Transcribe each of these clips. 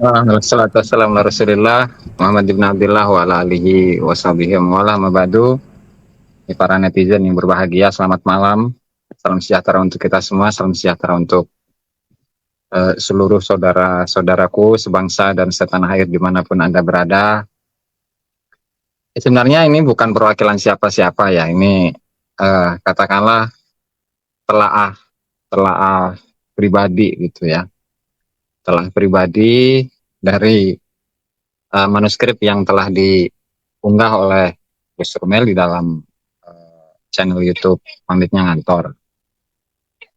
Wassalatu wassalamu ala Rasulillah Muhammad ibn Abdullah wa ala alihi wa sahbihi wa wala mabadu. Para netizen yang berbahagia, selamat malam. Salam sejahtera untuk kita semua, salam sejahtera untuk seluruh saudara-saudaraku sebangsa dan setanah air dimanapun Anda berada. Sebenarnya ini bukan perwakilan siapa-siapa ya, ini katakanlah telaah pribadi gitu ya. Telaah pribadi dari manuskrip yang telah diunggah oleh Gus Rumel di dalam channel YouTube Pamitnya Ngantor.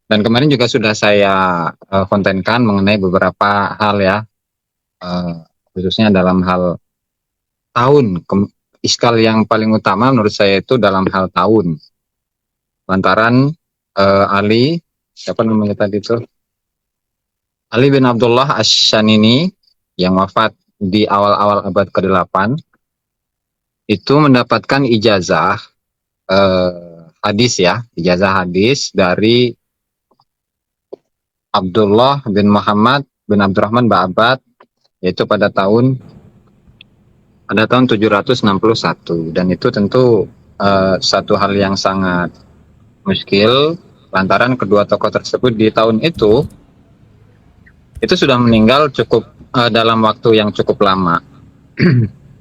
Dan kemarin juga sudah saya kontenkan mengenai beberapa hal ya, khususnya dalam hal tahun. Iskal yang paling utama menurut saya itu dalam hal tahun. Lantaran Ali, siapa namanya tadi itu? Ali bin Abdullah Asy-Syanini yang wafat di awal-awal abad ke-8 itu mendapatkan ijazah hadis ya, ijazah hadis dari Abdullah bin Muhammad bin Abdurrahman Ba'abad, yaitu pada tahun 761, dan itu tentu satu hal yang sangat muskil lantaran kedua tokoh tersebut di tahun itu sudah meninggal cukup dalam waktu yang cukup lama.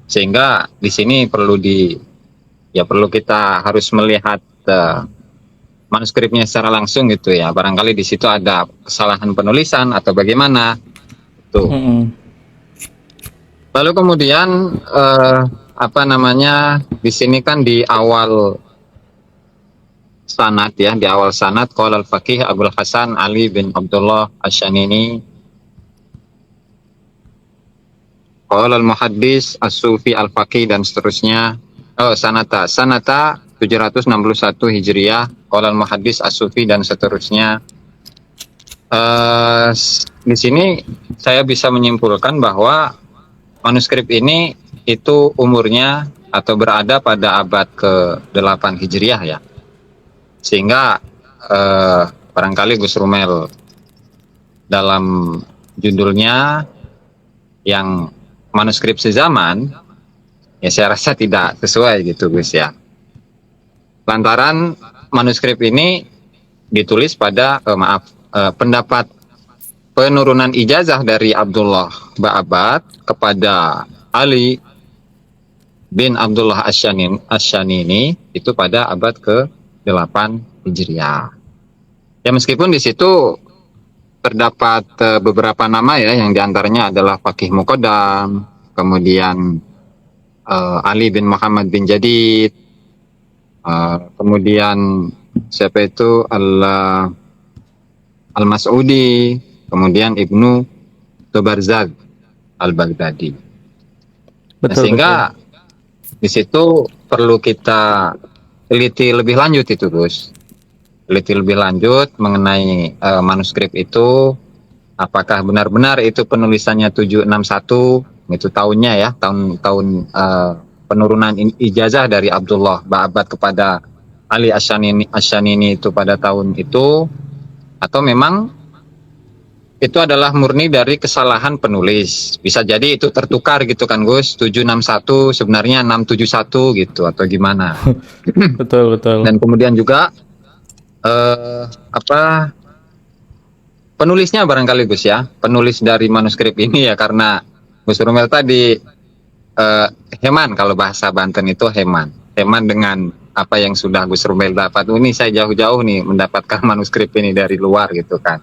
Sehingga di sini perlu kita harus melihat manuskripnya secara langsung gitu ya. Barangkali di situ ada kesalahan penulisan atau bagaimana tuh. Lalu kemudian di sini kan di awal sanad ya, di awal sanad qala al-faqih Abdul Hasan Ali bin Abdullah Asy-Syanini qala al-muhaddis as-sufi al-faqih dan seterusnya. Sanata 761 Hijriah qala al-muhaddis as-sufi dan seterusnya. Di sini saya bisa menyimpulkan bahwa manuskrip ini itu umurnya atau berada pada abad ke-8 Hijriah ya. Sehingga barangkali Gus Rumel dalam judulnya yang manuskrip sezaman ya, saya rasa tidak sesuai gitu Gus ya. Lantaran manuskrip ini ditulis pada pendapat penurunan ijazah dari Abdullah Ba'abad kepada Ali bin Abdullah Asy-Syanini itu pada abad ke-8 Hijriah. Ya, meskipun di situ terdapat beberapa nama ya, yang diantaranya adalah Faqih Muqaddam, kemudian Ali bin Muhammad bin Jadid, kemudian siapa itu Al-Mas'udi, kemudian Ibnu Tubarzad Al-Baghdadi. Sehingga di situ perlu kita teliti lebih lanjut itu Gus. Teliti lebih lanjut mengenai manuskrip itu, apakah benar-benar itu penulisannya 761 itu tahunnya ya, tahun penurunan ijazah dari Abdullah Ba'abad kepada Ali Asy-Syanini itu pada tahun itu, atau memang itu adalah murni dari kesalahan penulis. Bisa jadi itu tertukar gitu kan Gus, 761 sebenarnya 671 gitu, atau gimana. Betul. Dan kemudian juga penulisnya barangkali Gus ya, penulis dari manuskrip ini ya, karena Gus Rumel tadi heman, kalau bahasa Banten itu heman dengan apa yang sudah Gus Rumel dapat. Ini saya jauh-jauh nih mendapatkan manuskrip ini dari luar gitu kan.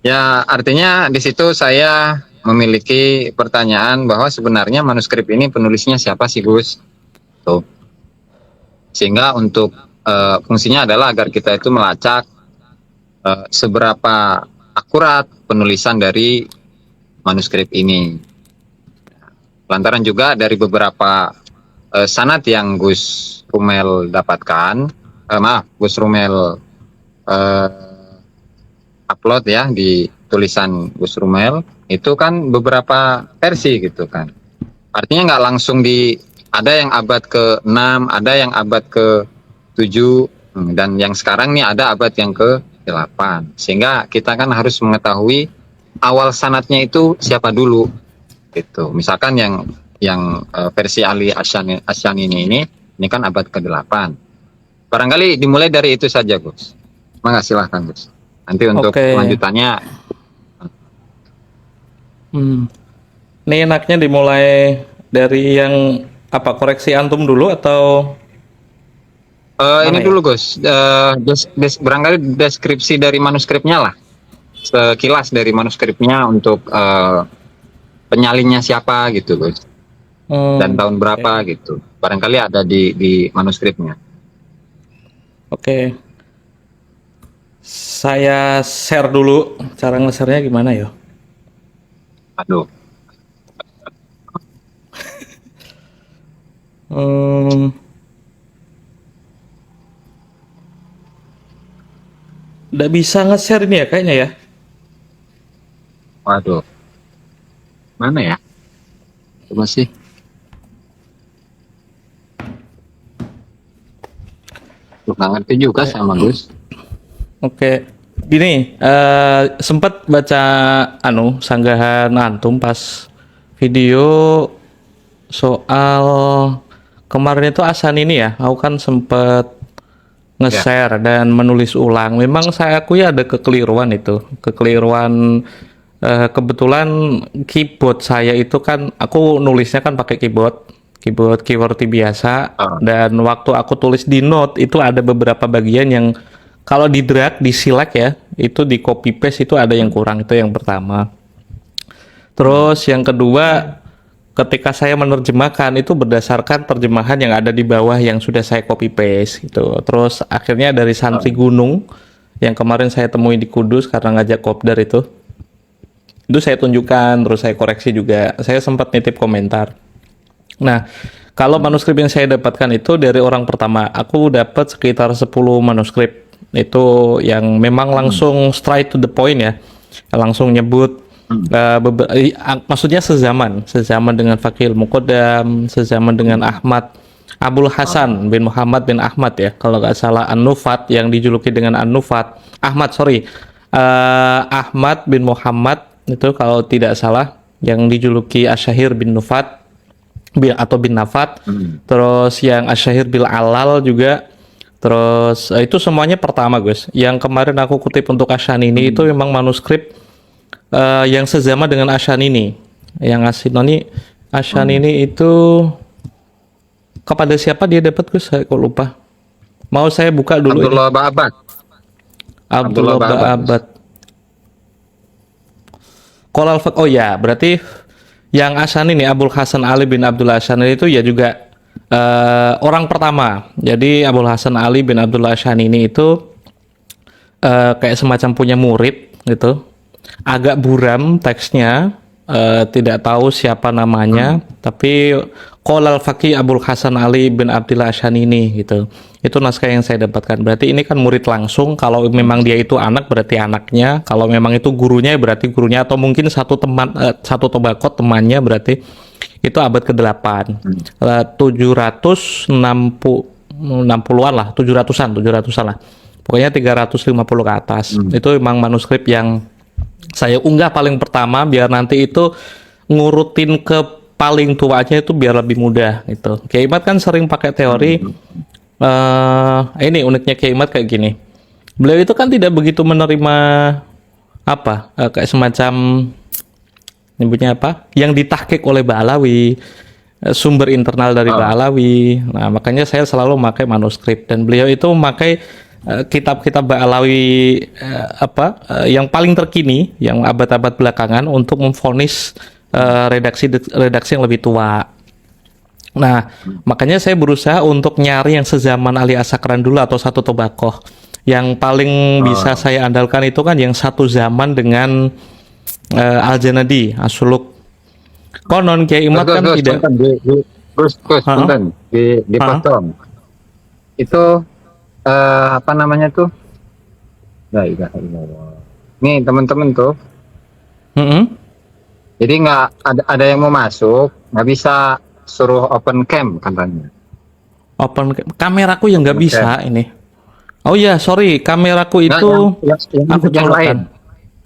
Ya, artinya di situ saya memiliki pertanyaan bahwa sebenarnya manuskrip ini penulisnya siapa sih Gus? Tuh. Sehingga untuk fungsinya adalah agar kita itu melacak seberapa akurat penulisan dari manuskrip ini. Lantaran juga dari beberapa sanad yang Gus Rumel dapatkan, Gus Rumel upload ya di tulisan Gus Rumel, itu kan beberapa versi gitu kan. Artinya nggak langsung ada yang abad ke-6, ada yang abad ke-7, dan yang sekarang nih ada abad yang ke-8. Sehingga kita kan harus mengetahui awal sanatnya itu siapa dulu gitu. Misalkan yang versi Ali Asyani ini kan abad ke-8. Barangkali dimulai dari itu saja, Gus. Mangga silahkan, Gus. Nanti untuk Oke. lanjutannya Hmm. Ini enaknya dimulai dari yang apa, koreksi antum dulu atau ini mana ya? dulu, Gus. Barangkali deskripsi dari manuskripnya lah. Sekilas dari manuskripnya untuk penyalinnya siapa gitu, Gus. Dan tahun Oke. berapa gitu. Barangkali ada di manuskripnya. Oke. Saya share dulu, cara nge-share-nya gimana ya? Aduh. Hmm, nggak bisa nge-share ini ya kayaknya ya. Waduh. Mana ya? Coba sih. Nggak ngerti juga Oke. sama Gus. Oke. Gini, sempat baca sanggahan antum pas video soal kemarin itu Asan ini ya. Aku kan sempet Ya. nge-share dan menulis ulang. Memang saya akui ada kekeliruan itu. Kekeliruan kebetulan keyboard saya itu kan aku nulisnya kan pakai keyboard QWERTY biasa, Oh, dan waktu aku tulis di note itu ada beberapa bagian yang kalau di drag, di select ya, itu di copy paste itu ada yang kurang, itu yang pertama. Terus yang kedua, ketika saya menerjemahkan itu berdasarkan terjemahan yang ada di bawah yang sudah saya copy paste gitu. Terus akhirnya dari Santri oh. Gunung yang kemarin saya temui di Kudus karena ngajak kopdar itu saya tunjukkan, terus saya koreksi juga. Saya sempat nitip komentar. Nah, kalau manuskrip yang saya dapatkan itu dari orang pertama, aku dapat sekitar 10 manuskrip. Itu yang memang langsung straight to the point ya. Langsung nyebut maksudnya sezaman dengan Fakih Muqaddam, sezaman dengan Ahmad Abul Hasan bin Muhammad bin Ahmad ya, kalau nggak salah An-Nufat yang dijuluki dengan An-Nufat. Ahmad bin Muhammad itu kalau tidak salah yang dijuluki Asyahir bin Nufat atau bin Nafat. Terus yang Asyahir bil Alal juga. Terus itu semuanya pertama Gus. Yang kemarin aku kutip untuk Asyan ini itu memang manuskrip yang sezaman dengan Asyan ini. Yang Asyan ini itu kepada siapa dia dapat Gus? Saya kok lupa. Mau saya buka dulu ini. Abdullah Ba'abad. Abdullah Abdullah Ba'abad, Gus. Ba'abad. Oh ya, berarti yang Asyan ini Abul Hasan Ali bin Abdullah Asyani itu ya juga orang pertama. Jadi Abul Hasan Ali bin Abdullah Asyani ini itu kayak semacam punya murid gitu. Agak buram teksnya, tidak tahu siapa namanya, tapi Qolal Faqih Abul Hasan Ali bin Abdullah Asyani ini gitu. Itu naskah yang saya dapatkan. Berarti ini kan murid langsung. Kalau memang dia itu anak berarti anaknya. Kalau memang itu gurunya berarti gurunya, atau mungkin satu teman, satu tobakot temannya, berarti itu abad ke-8. 760-an lah, 700-an lah. Pokoknya 350 ke atas. Itu memang manuskrip yang saya unggah paling pertama biar nanti itu ngurutin ke paling tuanya itu biar lebih mudah gitu. Kiai Imad kan sering pakai teori ini uniknya Kiai Imad kayak gini. Beliau itu kan tidak begitu menerima kayak semacam nyebutnya apa? Yang ditahqiq oleh Ba'alawi, sumber internal dari Ba'alawi. Nah, makanya saya selalu memakai manuskrip, dan beliau itu memakai kitab-kitab Ba'alawi yang paling terkini, yang abad-abad belakangan untuk memvonis redaksi yang lebih tua. Nah, makanya saya berusaha untuk nyari yang sezaman Ali Asakran dulu atau satu tobakoh. Yang paling bisa saya andalkan itu kan yang satu zaman dengan Al-Janadi, Asuluk. Konon Kiai Imad kan tidak. Gus, punten, dipotong. Itu apa namanya tuh? Nih teman-teman tuh. Jadi nggak ada yang mau masuk, nggak bisa suruh open cam katanya. Open kameraku yang nggak bisa ini. Oh ya, sorry, kameraku Nggak, itu yang aku lain. colokan.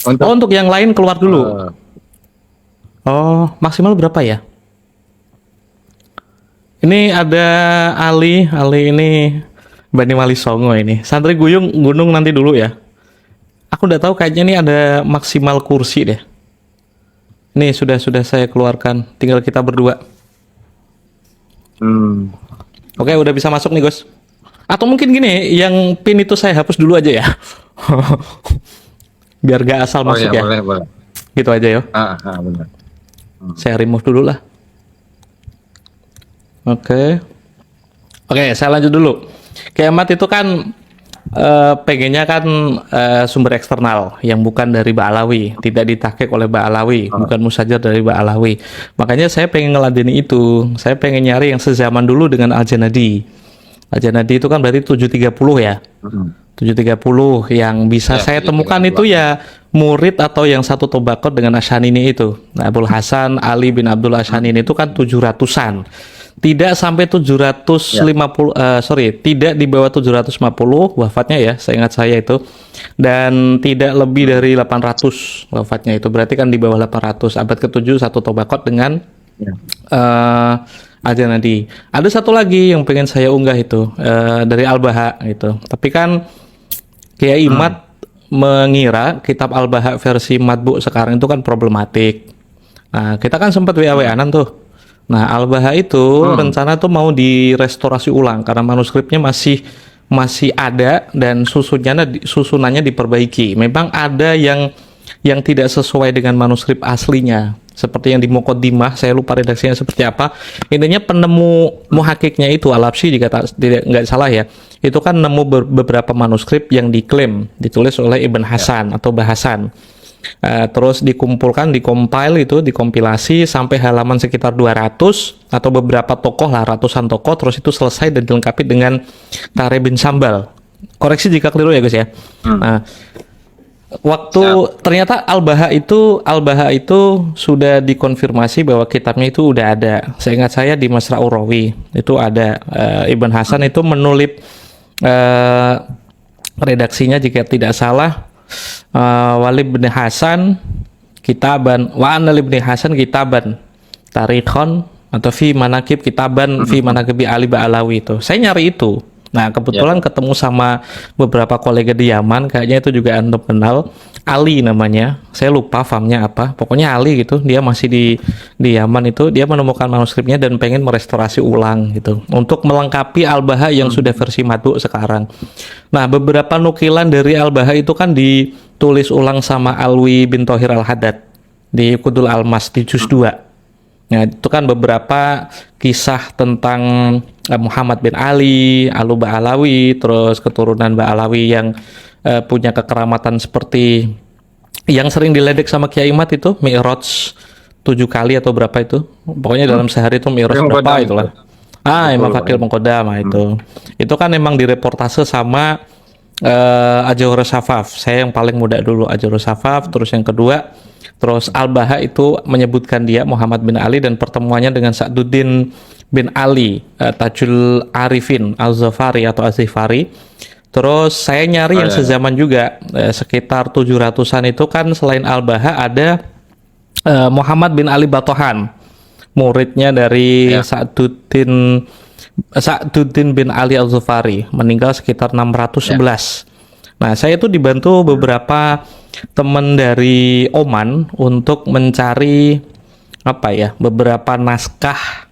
Oh, untuk yang lain keluar dulu. eh, Oh, maksimal berapa ya? Ini ada Ali ini Bani Wali Songo ini. Santri Gunung nanti dulu ya. Aku udah tahu kayaknya ini ada maksimal kursi deh. Ini sudah saya keluarkan. Tinggal kita berdua. hmm. Oke, udah bisa masuk nih, Gus. Atau mungkin gini, yang pin itu saya hapus dulu aja ya. Biar gak asal Oh masuk ya, ya. boleh. Gitu aja yo. Benar. Saya remove dulu lah. Oke. Oke, saya lanjut dulu. Kiamat itu kan pengennya kan sumber eksternal yang bukan dari Ba'alawi, tidak ditakik oleh Ba'alawi, bukan musajar dari Ba'alawi. Makanya saya pengen ngeladeni itu. Saya pengen nyari yang sezaman dulu dengan Al-Janadi. Al-Janadi itu kan berarti 730 ya. 730 yang bisa Ya, saya temukan itu ya murid atau yang satu tobakot dengan Ashanini itu. Nah, Abdul Hasan Ali bin Abdul Ashanini itu kan 700-an. Tidak sampai 750 tidak di bawah 750 wafatnya ya, seingat saya itu. Dan tidak lebih dari 800 wafatnya itu. Berarti kan di bawah 800. Abad ke-7 satu tobakot dengan Ya. Al-Janadi. Ada satu lagi yang pengen saya unggah itu dari Al-Baha gitu. Tapi kan Kiai Imad mengira kitab Al-Baha versi matbu sekarang itu kan problematik. Nah, kita kan sempat WA-WA-an tuh. Nah, Al-Baha itu rencana tuh mau direstorasi ulang karena manuskripnya masih ada dan susunannya diperbaiki. Memang ada yang tidak sesuai dengan manuskrip aslinya. Seperti yang di Muqaddimah, saya lupa redaksinya seperti apa. Intinya penemu muhakiknya itu Al-Habsyi jika nggak salah ya. Itu kan nemu beberapa manuskrip yang diklaim ditulis oleh Ibn Hasan atau Bahasan. Terus dikumpulkan, dikompil itu, dikompilasi sampai halaman sekitar 200 atau beberapa tokoh lah, ratusan tokoh, terus itu selesai dan dilengkapi dengan Tare bin Sambal. Koreksi jika keliru ya guys ya. Nah, waktu ternyata Al-Baha itu sudah dikonfirmasi bahwa kitabnya itu udah ada. Seingat saya di Masra'ur Rawi itu ada. Ibn Hasan itu menulip redaksinya jika tidak salah Walid bin Hasan kitaban wa anna bin Hasan kitaban tarikhon atau fi manakib kitaban fi manakibi Ali Ba'alawi itu. Saya nyari itu. Nah, kebetulan ketemu sama beberapa kolega di Yaman, kayaknya itu juga antum kenal, Ali namanya. Saya lupa famnya apa. Pokoknya Ali gitu. Dia masih di Yaman itu, dia menemukan manuskripnya dan pengen merestorasi ulang gitu untuk melengkapi Al-Baha yang sudah versi matbu sekarang. Nah, beberapa nukilan dari Al-Baha itu kan ditulis ulang sama Alwi bin Thohir Al-Haddad di Qudul Almas di juz 2. Nah, itu kan beberapa kisah tentang Muhammad bin Ali, Alu Ba'alawi, terus keturunan Ba'alawi yang punya kekeramatan seperti yang sering diledek sama Kiai Imad itu, Mi'raj 7 kali atau berapa itu. Pokoknya dalam sehari itu Mi'raj berapa itulah. Imam Fakil Mengkodam itu. Itu kan emang direportase sama Ajurus Safaf. Saya yang paling muda dulu Ajurus Safaf, terus yang kedua terus Al-Baha itu menyebutkan dia Muhammad bin Ali dan pertemuannya dengan Sa'duddin bin Ali Tajul Arifin Al-Zafari atau Az-Zifari. Terus saya nyari yang sezaman juga sekitar 700-an itu kan selain Al-Baha ada Muhammad bin Ali Batohan, muridnya dari Sa'duddin bin Ali Al-Zafari, meninggal sekitar 611. Nah, saya itu dibantu beberapa teman dari Oman untuk mencari beberapa naskah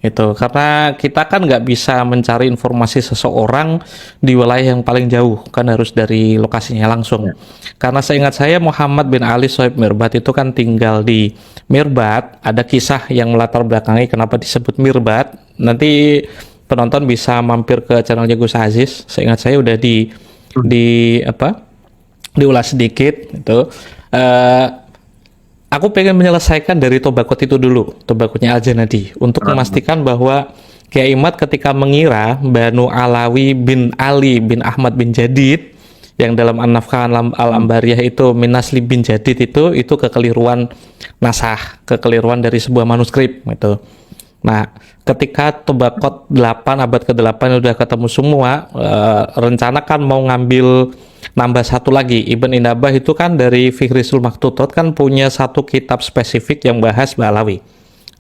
itu, karena kita kan nggak bisa mencari informasi seseorang di wilayah yang paling jauh, kan harus dari lokasinya langsung. Karena seingat saya Muhammad bin Ali Sohib Mirbat itu kan tinggal di Mirbat. Ada kisah yang melatar belakangi kenapa disebut Mirbat. Nanti penonton bisa mampir ke channelnya Gus Aziz. Seingat saya udah diulas sedikit itu. Aku pengen menyelesaikan dari tobakot itu dulu, tobakotnya Al-Janadi, untuk memastikan bahwa Kiai Imad ketika mengira Banu Alawi bin Ali bin Ahmad bin Jadid yang dalam An-Nafkah Al-Ambariyah itu Minasli bin Jadid itu kekeliruan nasah, kekeliruan dari sebuah manuskrip gitu. Nah, ketika tobakot 8 abad ke-8 udah ketemu semua, rencana kan mau ngambil nambah satu lagi. Ibn Inabah itu kan dari Fihrisul Maktutot kan punya satu kitab spesifik yang bahas Ba'alawi.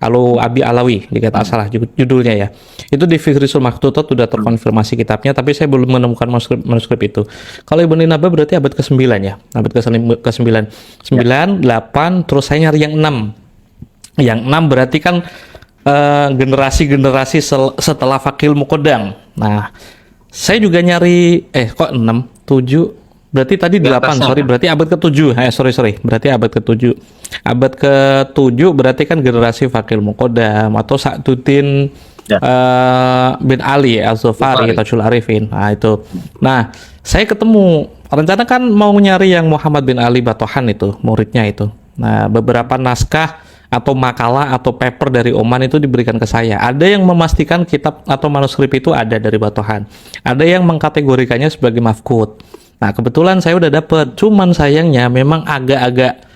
Abi Alawi, jika tak salah judulnya ya. Itu di Fihrisul Maktutot sudah terkonfirmasi kitabnya, tapi saya belum menemukan manuskrip itu. Kalau Ibn Inabah berarti abad ke-9 ya, abad ke-9. 9, 8, terus saya nyari yang 6. Yang 6 berarti kan generasi-generasi setelah Fakil Muqaddam. Nah, saya juga nyari kok 6, 7, berarti tadi 8, sorry, berarti abad ke-7. Sorry, berarti abad ke-7. Abad ke-7 berarti kan generasi Fakil Muqaddam atau Sa'duddin bin Ali Az-Zufari, Tajul Arifin. Nah, itu. Nah, saya ketemu, rencana kan mau nyari yang Muhammad bin Ali Batohan itu, muridnya itu. Nah, beberapa naskah atau makalah atau paper dari Oman itu diberikan ke saya. Ada yang memastikan kitab atau manuskrip itu ada dari Batohan. Ada yang mengkategorikannya sebagai mafqud. Nah, kebetulan saya udah dapet, cuman sayangnya memang agak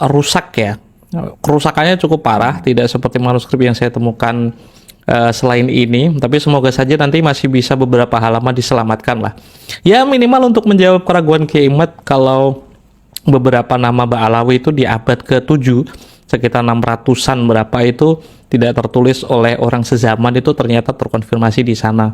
rusak ya. Kerusakannya cukup parah, tidak seperti manuskrip yang saya temukan selain ini, tapi semoga saja nanti masih bisa beberapa halaman diselamatkan lah. Ya minimal untuk menjawab keraguan Kiai Imad kalau beberapa nama Ba'alawi itu di abad ke-7 sekitar 600-an berapa itu tidak tertulis oleh orang sezaman, itu ternyata terkonfirmasi di sana.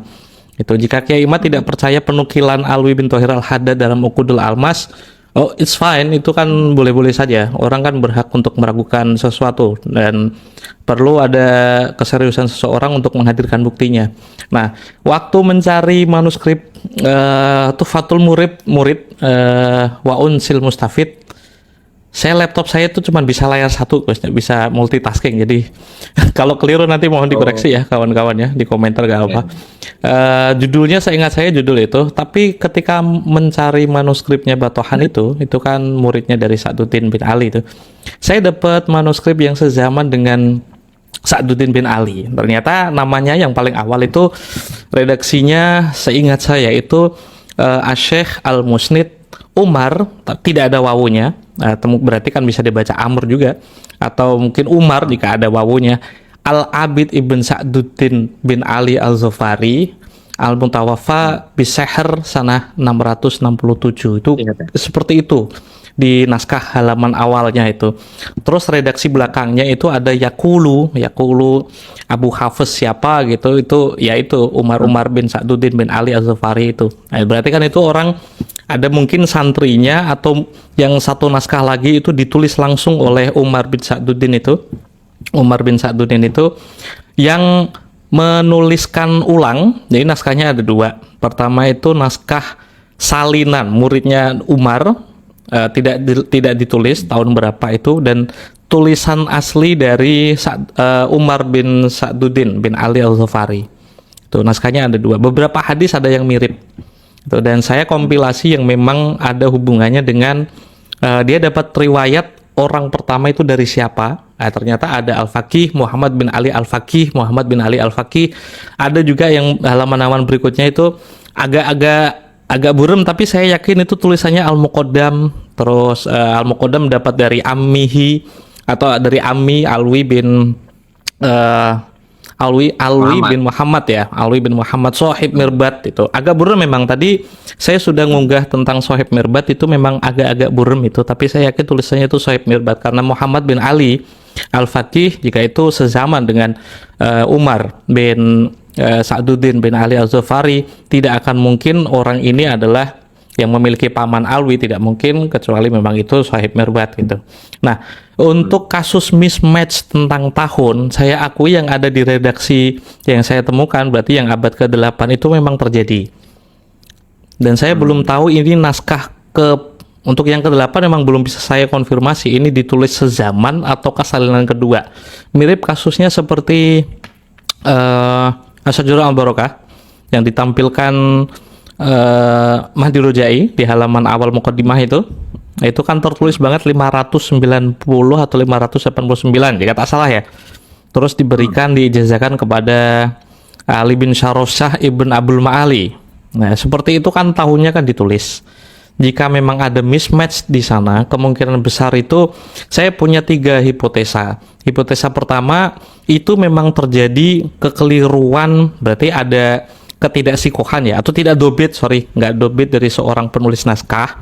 Itu jika Kiai Imad tidak percaya penukilan Alwi bin Thohir Al-Haddad dalam Uqudul Almas, oh it's fine, itu kan boleh-boleh saja. Orang kan berhak untuk meragukan sesuatu dan perlu ada keseriusan seseorang untuk menghadirkan buktinya. Nah, waktu mencari manuskrip Tuhfatul Murid wa Unsil Mustafid, laptop saya itu cuma bisa layar satu, nggak bisa multitasking. Jadi kalau keliru nanti mohon dikoreksi ya kawan-kawan ya, di komentar gak apa. Judulnya seingat saya judul itu, tapi ketika mencari manuskripnya Batohan itu kan muridnya dari Sa'duddin bin Ali itu, saya dapat manuskrip yang sezaman dengan Sa'duddin bin Ali. Ternyata namanya yang paling awal itu redaksinya seingat saya itu Asy-Syaikh Al-Musnid Umar, tidak ada wawunya, berarti kan bisa dibaca Amr juga, atau mungkin Umar jika ada wawunya. Al-Abid ibn Sa'duddin bin Ali Al-Zufari Al-Mutawaffa Biseher sanah 667. Itu seperti itu di naskah halaman awalnya itu. Terus redaksi belakangnya itu ada Yakulu Abu Hafiz siapa gitu, itu yaitu Umar bin Sa'duddin bin Ali Az-Zufari itu. Nah, berarti kan itu orang ada mungkin santrinya atau yang satu naskah lagi itu ditulis langsung oleh Umar bin Sa'duddin itu yang menuliskan ulang. Jadi naskahnya ada dua. Pertama itu naskah salinan muridnya Umar, tidak ditulis tahun berapa itu, dan tulisan asli dari Umar bin Sa'duddin bin Ali Al-Zufari. Itu naskahnya ada dua. Beberapa hadis ada yang mirip. Itu, dan saya kompilasi yang memang ada hubungannya dengan dia dapat riwayat orang pertama itu dari siapa. Ternyata ada Al-Faqih Muhammad bin Ali Al-Faqih. Ada juga yang halaman-halaman berikutnya itu agak buram, tapi saya yakin itu tulisannya Al-Muqaddam. Terus Al-Muqaddam dapat dari Ammihi atau dari Ammi Alwi bin Alwi bin Muhammad Sohib Mirbat. Itu agak buram memang. Tadi saya sudah ngunggah tentang Sohib Mirbat, itu memang agak buram itu, tapi saya yakin tulisannya itu Sohib Mirbat karena Muhammad bin Ali Al-Faqih jika itu sezaman dengan Umar bin Sa'duddin bin Ali Al-Zufari, tidak akan mungkin orang ini adalah yang memiliki paman Alwi, tidak mungkin, kecuali memang itu Sohib Mirbat gitu. Nah, untuk kasus mismatch tentang tahun, saya akui yang ada di redaksi yang saya temukan berarti yang abad ke-8 itu memang terjadi. Dan saya belum tahu ini naskah untuk yang ke-8 memang belum bisa saya konfirmasi ini ditulis sezaman atau salinan kedua. Mirip kasusnya seperti Asyajurah Al-Barokah yang ditampilkan Mahdi Rojai di halaman awal Muqaddimah itu kan tertulis banget 590 atau 589 jika tak salah ya. Terus diberikan diijazahkan kepada Ali bin Syarosah Ibn Abdul Ma'ali. Nah, seperti itu kan tahunnya kan ditulis. Jika memang ada mismatch di sana, kemungkinan besar itu saya punya 3 hipotesa. Hipotesa pertama itu memang terjadi kekeliruan, berarti ada ketidaksikohan ya, atau tidak dobit, sorry, nggak dobit dari seorang penulis naskah.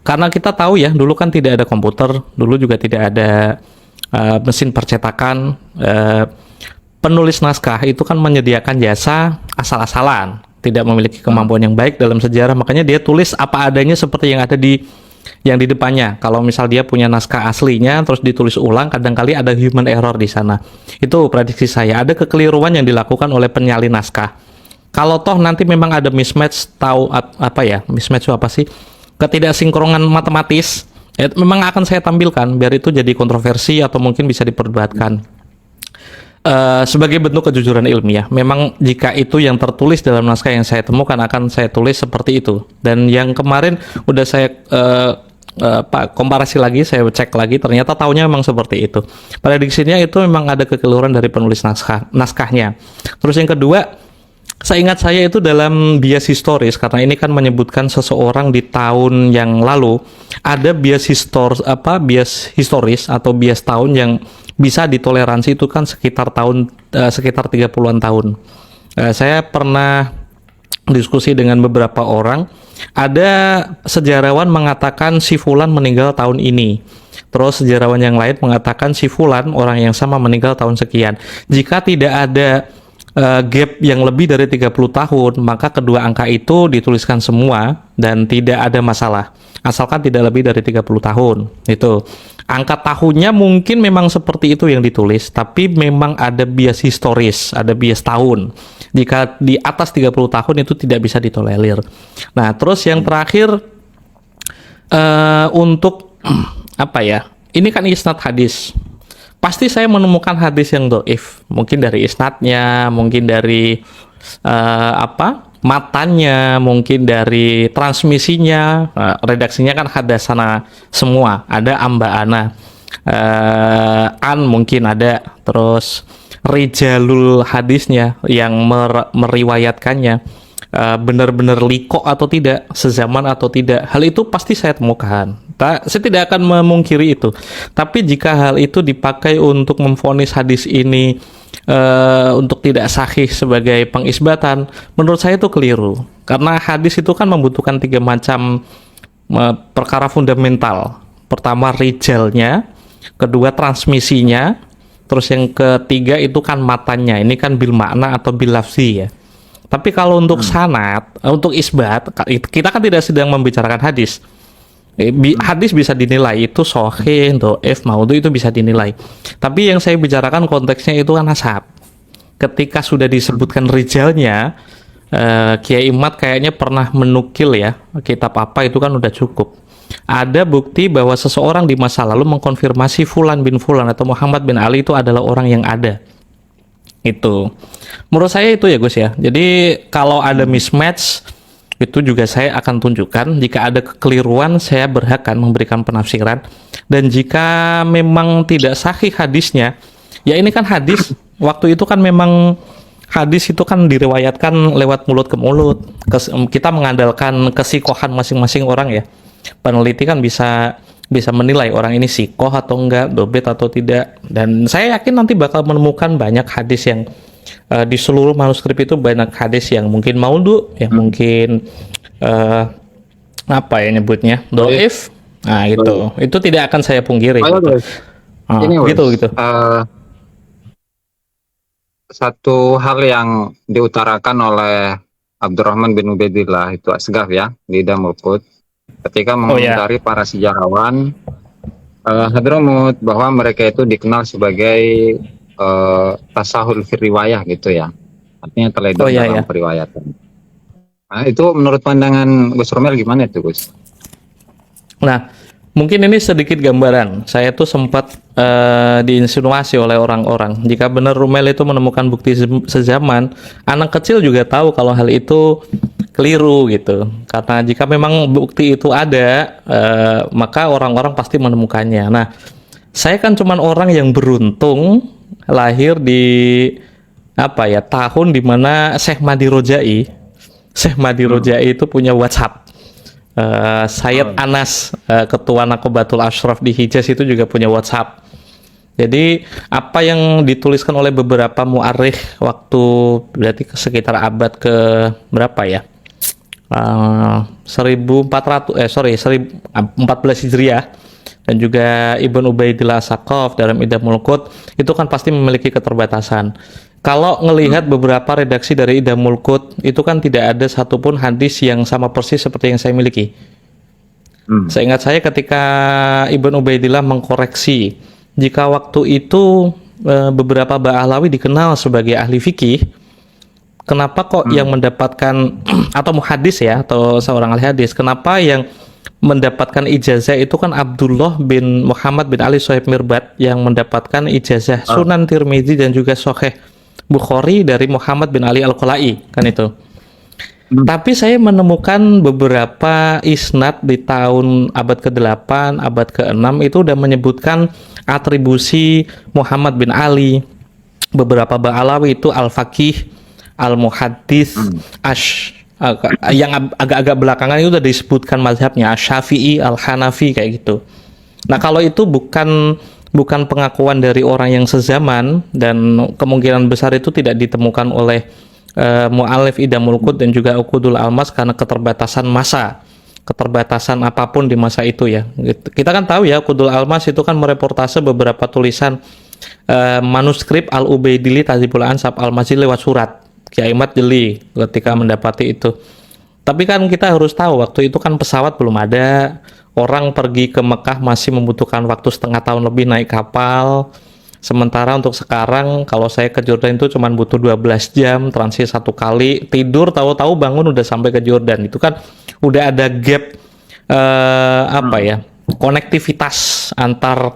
Karena kita tahu ya, dulu kan tidak ada komputer, dulu juga tidak ada mesin percetakan. Penulis naskah itu kan menyediakan jasa asal-asalan, tidak memiliki kemampuan yang baik dalam sejarah, makanya dia tulis apa adanya seperti yang ada di depannya. Kalau misal dia punya naskah aslinya terus ditulis ulang, kadang-kali ada human error di sana. Itu prediksi saya, ada kekeliruan yang dilakukan oleh penyalin naskah. Kalau toh nanti memang ada mismatch, tahu apa ya, mismatch itu apa sih? Ketidaksinkronan matematis, ya, memang akan saya tampilkan biar itu jadi kontroversi atau mungkin bisa diperdebatkan. Sebagai bentuk kejujuran ilmiah, memang jika itu yang tertulis dalam naskah yang saya temukan akan saya tulis seperti itu. Dan yang kemarin udah saya komparasi lagi, saya cek lagi, ternyata tahunnya memang seperti itu. Prediksinya itu memang ada kekeliruan dari penulis naskahnya. Terus yang kedua, seingat saya itu dalam bias historis, karena ini kan menyebutkan seseorang di tahun yang lalu, ada bias historis atau bias tahun yang bisa ditoleransi itu kan sekitar 30-an tahun. Saya pernah diskusi dengan beberapa orang, ada sejarawan mengatakan si fulan meninggal tahun ini. Terus sejarawan yang lain mengatakan si fulan orang yang sama meninggal tahun sekian. Jika tidak ada gap yang lebih dari 30 tahun, maka kedua angka itu dituliskan semua dan tidak ada masalah. Asalkan tidak lebih dari 30 tahun. Itu. Angka tahunnya mungkin memang seperti itu yang ditulis, tapi memang ada bias historis, ada bias tahun. Jika di atas 30 tahun itu tidak bisa ditolerir. Nah, terus yang terakhir untuk apa ya? Ini kan isnad hadis. Pasti saya menemukan hadis yang dhaif, mungkin dari isnadnya, mungkin dari matanya, mungkin dari transmisinya. Redaksinya kan hadasana semua, ada amba'ana, mungkin ada, terus rijalul hadisnya yang meriwayatkannya benar-benar liko atau tidak, sezaman atau tidak, hal itu pasti saya temukan. Saya tidak akan memungkiri itu. Tapi jika hal itu dipakai untuk memvonis hadis ini untuk tidak sahih sebagai pengisbatan, menurut saya itu keliru. Karena hadis itu kan membutuhkan 3 macam perkara fundamental. Pertama rijalnya, kedua transmisinya, terus yang ketiga itu kan matanya. Ini kan bil makna atau bil lafzi ya. Tapi kalau untuk sanad, untuk isbat, kita kan tidak sedang membicarakan hadis. Hadis bisa dinilai itu sahih, dhaif, maudhu, itu bisa dinilai. Tapi yang saya bicarakan konteksnya itu kan nasab. Ketika sudah disebutkan rijalnya, Kiai Imad kayaknya pernah menukil ya, kitab apa itu kan udah cukup. Ada bukti bahwa seseorang di masa lalu mengkonfirmasi Fulan bin Fulan atau Muhammad bin Ali itu adalah orang yang ada. Itu. Menurut saya itu ya Gus ya. Jadi kalau ada mismatch, itu juga saya akan tunjukkan. Jika ada kekeliruan, saya berhak kan memberikan penafsiran. Dan jika memang tidak sahih hadisnya, ya ini kan hadis, waktu itu kan memang hadis itu kan diriwayatkan lewat mulut ke mulut. Kita mengandalkan kesikohan masing-masing orang ya. Peneliti kan bisa menilai orang ini sikoh atau enggak, dobit atau tidak. Dan saya yakin nanti bakal menemukan banyak hadis yang di seluruh manuskrip itu banyak hadis yang mungkin maudhu, yang mungkin apa ya nyebutnya, dhaif. Nah gitu, itu tidak akan saya pungkiri. Ini gitu. Satu hal yang diutarakan oleh Abdurrahman bin Ubaidillah itu Asgaf ya di Damul Qut ketika mengomentari para sejarawan Hadramut bahwa mereka itu dikenal sebagai tasahul fir riwayah gitu ya, artinya teledor dalam periwayatan. Nah, itu menurut pandangan Gus Romel gimana itu Gus? Nah, mungkin ini sedikit gambaran. Saya tuh sempat diinsinuasi oleh orang-orang, jika benar Romel itu menemukan bukti sezaman, anak kecil juga tahu kalau hal itu keliru gitu. Karena jika memang bukti itu ada, maka orang-orang pasti menemukannya. Nah, saya kan cuman orang yang beruntung lahir di tahun dimana Syekh Madi Rojai itu punya WhatsApp. Sayyid Anas, ketua Nakobatul Ashraf di Hijaz itu juga punya WhatsApp. Jadi apa yang dituliskan oleh beberapa muarikh waktu berarti sekitar abad ke berapa ya? 1400 14 Hijriah dan juga Ibn Ubaidillah As-Saqaf dalam Idamul Qut itu kan pasti memiliki keterbatasan. Kalau ngelihat beberapa redaksi dari Idamul Qut itu kan tidak ada satupun hadis yang sama persis seperti yang saya miliki. Seingat saya ketika Ibn Ubaidillah mengkoreksi jika waktu itu beberapa Ba'alawi dikenal sebagai ahli fikih, kenapa kok yang mendapatkan atau muhadis ya atau seorang ahli hadis, kenapa yang mendapatkan ijazah itu kan Abdullah bin Muhammad bin Ali Sahib Mirbat yang mendapatkan ijazah Sunan Tirmidzi dan juga Sahih Bukhari dari Muhammad bin Ali Al-Qolai kan itu. Tapi saya menemukan beberapa isnad di tahun abad ke-8, abad ke-6 itu udah menyebutkan atribusi Muhammad bin Ali. Beberapa Ba'alawi itu Al-Faqih, Al-Muhaddis, yang agak-agak belakangan itu udah disebutkan mazhabnya Asy-Syafi'i, Al-Hanafi kayak gitu. Nah, kalau itu bukan pengakuan dari orang yang sezaman dan kemungkinan besar itu tidak ditemukan oleh mu'alif Idamul Qut dan juga Uqudul Almas karena keterbatasan masa, keterbatasan apapun di masa itu ya. Kita kan tahu ya Uqudul Almas itu kan mereportase beberapa tulisan manuskrip Al-Ubaidili Tadzibul Ansab Al-Mazili lewat surat Kiai Mat Jeli ketika mendapati itu. Tapi kan kita harus tahu waktu itu kan pesawat belum ada, orang pergi ke Mekah masih membutuhkan waktu setengah tahun lebih naik kapal. Sementara untuk sekarang kalau saya ke Jordan itu cuma butuh 12 jam transit 1 kali, tidur tahu-tahu bangun udah sampai ke Jordan. Itu kan udah ada gap konektivitas antar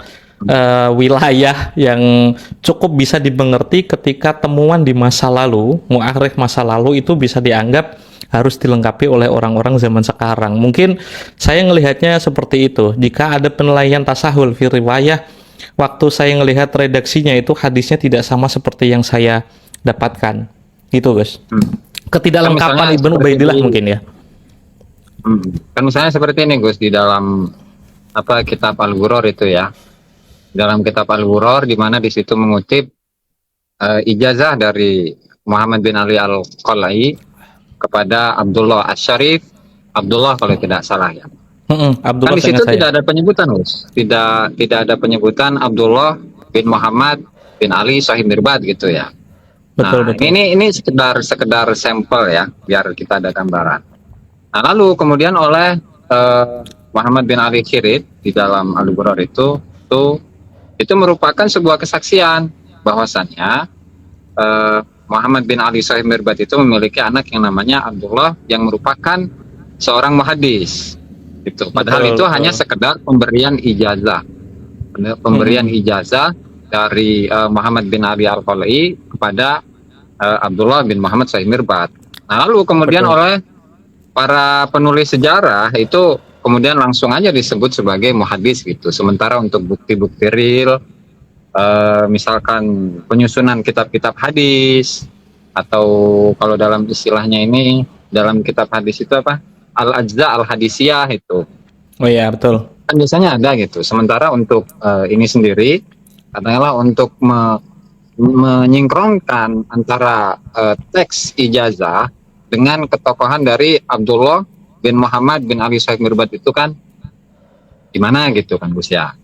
wilayah yang cukup bisa dimengerti ketika temuan di masa lalu, mu'arikh masa lalu itu bisa dianggap harus dilengkapi oleh orang-orang zaman sekarang. Mungkin saya ngelihatnya seperti itu. Jika ada penilaian tasahul fi riwayah, waktu saya ngelihat redaksinya itu hadisnya tidak sama seperti yang saya dapatkan. Gitu, guys. Ketidaklengkapan Ibnu Ubaidillah mungkin ya. Kan misalnya seperti ini, Gus, di dalam kitab Al-Ghuror itu ya. Dalam kitab Al-Ghuror di mana di situ mengutip ijazah dari Muhammad bin Ali Al-Qolai kepada Abdullah Asy-Syarif, Abdullah kalau tidak salah ya. Abdullah, kan di situ tidak ada penyebutan, Gus. Tidak ada penyebutan Abdullah bin Muhammad bin Ali Sahib Mirbat gitu ya. Betul. Ini sekedar sampel ya, biar kita ada gambaran. Nah, lalu kemudian oleh Muhammad bin Ali Khirid di dalam Al-Ghuror itu merupakan sebuah kesaksian bahwasannya Muhammad bin Ali Sahib Mirbat itu memiliki anak yang namanya Abdullah yang merupakan seorang muhaddis. Gitu. Padahal itu hanya sekedar pemberian ijazah, ijazah dari Muhammad bin Ali Al-Qolai kepada Abdullah bin Muhammad Sahib Mirbat. Nah, lalu kemudian oleh para penulis sejarah itu kemudian langsung aja disebut sebagai muhaddis gitu. Sementara untuk bukti-bukti real, misalkan penyusunan kitab-kitab hadis atau kalau dalam istilahnya ini dalam kitab hadis itu Al-Ajza Al-Hadisiyah itu. Oh iya, betul. Kan biasanya ada gitu. Sementara untuk ini sendiri adalah untuk menyinkronkan antara teks ijazah dengan ketokohan dari Abdullah bin Muhammad bin Ali Sahib Mirbat itu kan gimana gitu kan, Gus ya.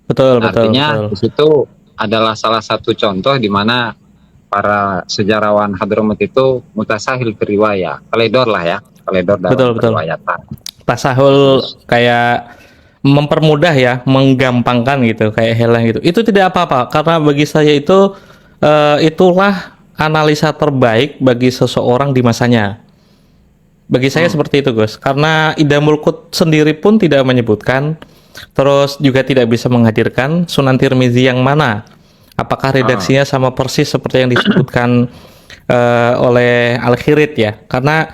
Betul. Artinya di situ adalah salah satu contoh di mana para sejarawan Hadramut itu mutasahil riwayah, teledor dalam periwayatan. Tasahul kayak mempermudah ya, menggampangkan gitu, kayak helang gitu. Itu tidak apa-apa karena bagi saya itu itulah analisa terbaik bagi seseorang di masanya. Bagi saya seperti itu, Gus. Karena Idamul Qut sendiri pun tidak menyebutkan, terus juga tidak bisa menghadirkan Sunan Tirmidzi yang mana. Apakah redaksinya sama persis seperti yang disebutkan oleh Al-Khirid ya? Karena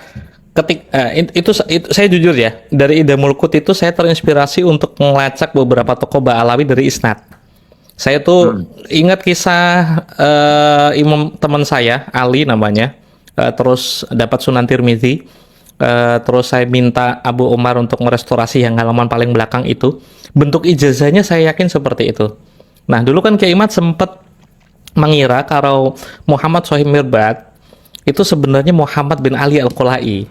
itu saya jujur ya, dari Idamul Qut itu saya terinspirasi untuk melacak beberapa tokoh Ba'alawi dari isnad. Saya tuh ingat kisah imam teman saya, Ali namanya, terus dapat Sunan Tirmidzi, terus saya minta Abu Umar untuk merestorasi yang halaman paling belakang itu. Bentuk ijazahnya saya yakin seperti itu. Nah, dulu kan Kiai Imad sempat mengira kalau Muhammad Sohib Mirbad itu sebenarnya Muhammad bin Ali Al-Qolai.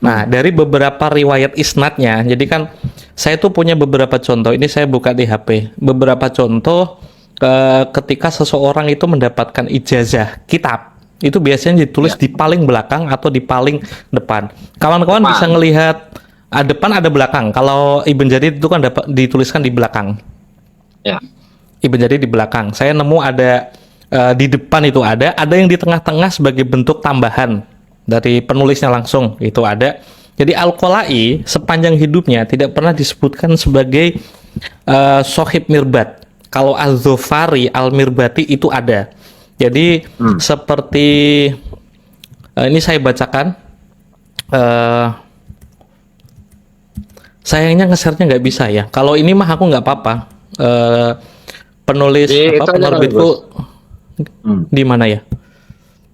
Nah, dari beberapa riwayat isnadnya, jadi kan saya tuh punya beberapa contoh. Ini saya buka di HP. Beberapa contoh ketika seseorang itu mendapatkan ijazah kitab, itu biasanya ditulis di paling belakang atau di paling depan. Kawan-kawan bisa ngelihat depan ada belakang. Kalau Ibn Jadid itu kan dapat dituliskan di belakang. Ya. Ibn Jadid di belakang. Saya nemu ada di depan itu ada yang di tengah-tengah sebagai bentuk tambahan dari penulisnya langsung itu ada. Jadi Al-Qolai sepanjang hidupnya tidak pernah disebutkan sebagai Sohib Mirbad. Kalau Az-Zufari Al-Mirbati itu ada. Jadi seperti ini saya bacakan. Sayangnya nge-share-nya nggak bisa ya. Kalau ini mah aku nggak apa-apa. Penulis penerbitku di mana ya?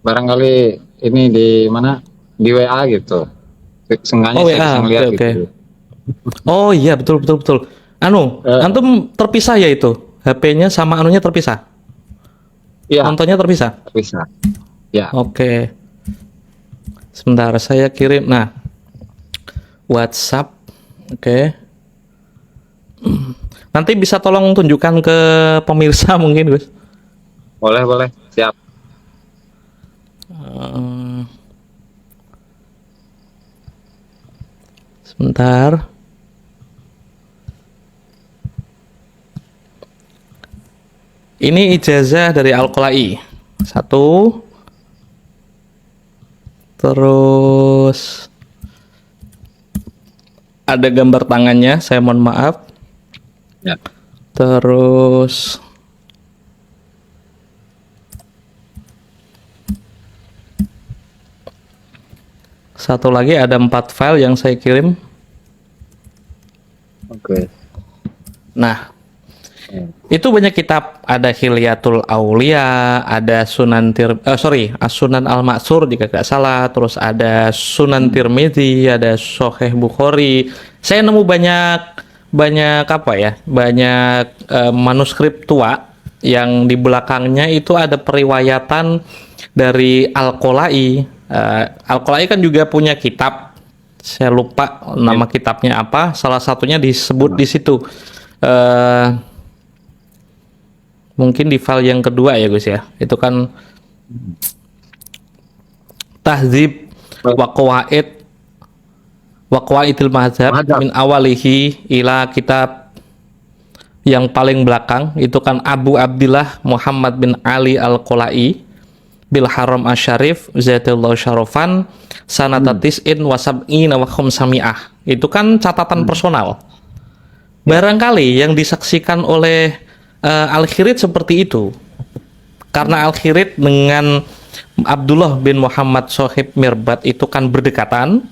Barangkali ini di mana? Di WA gitu. Seenggaknya saya bisa ngeliat gitu. Oh iya, betul. Antum terpisah ya itu? HP-nya sama anunya terpisah? Iya. Nontonnya terpisah? Terpisah. Ya. Oke. Sebentar, saya kirim. Nah, WhatsApp. Oke. Nanti bisa tolong tunjukkan ke pemirsa mungkin, Gus? Boleh. Siap. Sebentar. Ini ijazah dari Al-Qolai. Satu. Terus ada gambar tangannya, saya mohon maaf. Ya. Terus satu lagi ada 4 file yang saya kirim. Oke. Nah, itu banyak kitab, ada Hilyatul Aulia, ada Sunan Al-Maksur jika tidak salah, terus ada Sunan Tirmidzi, ada Sahih Bukhari. Saya nemu banyak apa ya? Banyak manuskrip tua yang di belakangnya itu ada periwayatan dari Al-Qolai. Al-Qolai kan juga punya kitab. Saya lupa nama kitabnya apa. Salah satunya disebut di situ. Mungkin di file yang kedua ya Gus ya. Itu kan Tahdzib wa Qawaidil Mazhab min awalihi ila kitab yang paling belakang itu kan Abu Abdillah Muhammad bin Ali Al-Qolai bil Haram Asy-Syarif Zaitullah Syarofan sanata tis'in wa sab'ina wa khumsami'ah. Itu kan catatan personal. Barangkali yang disaksikan oleh Al-Khirid seperti itu. Karena Al-Khirid dengan Abdullah bin Muhammad Sohib Mirbad itu kan berdekatan.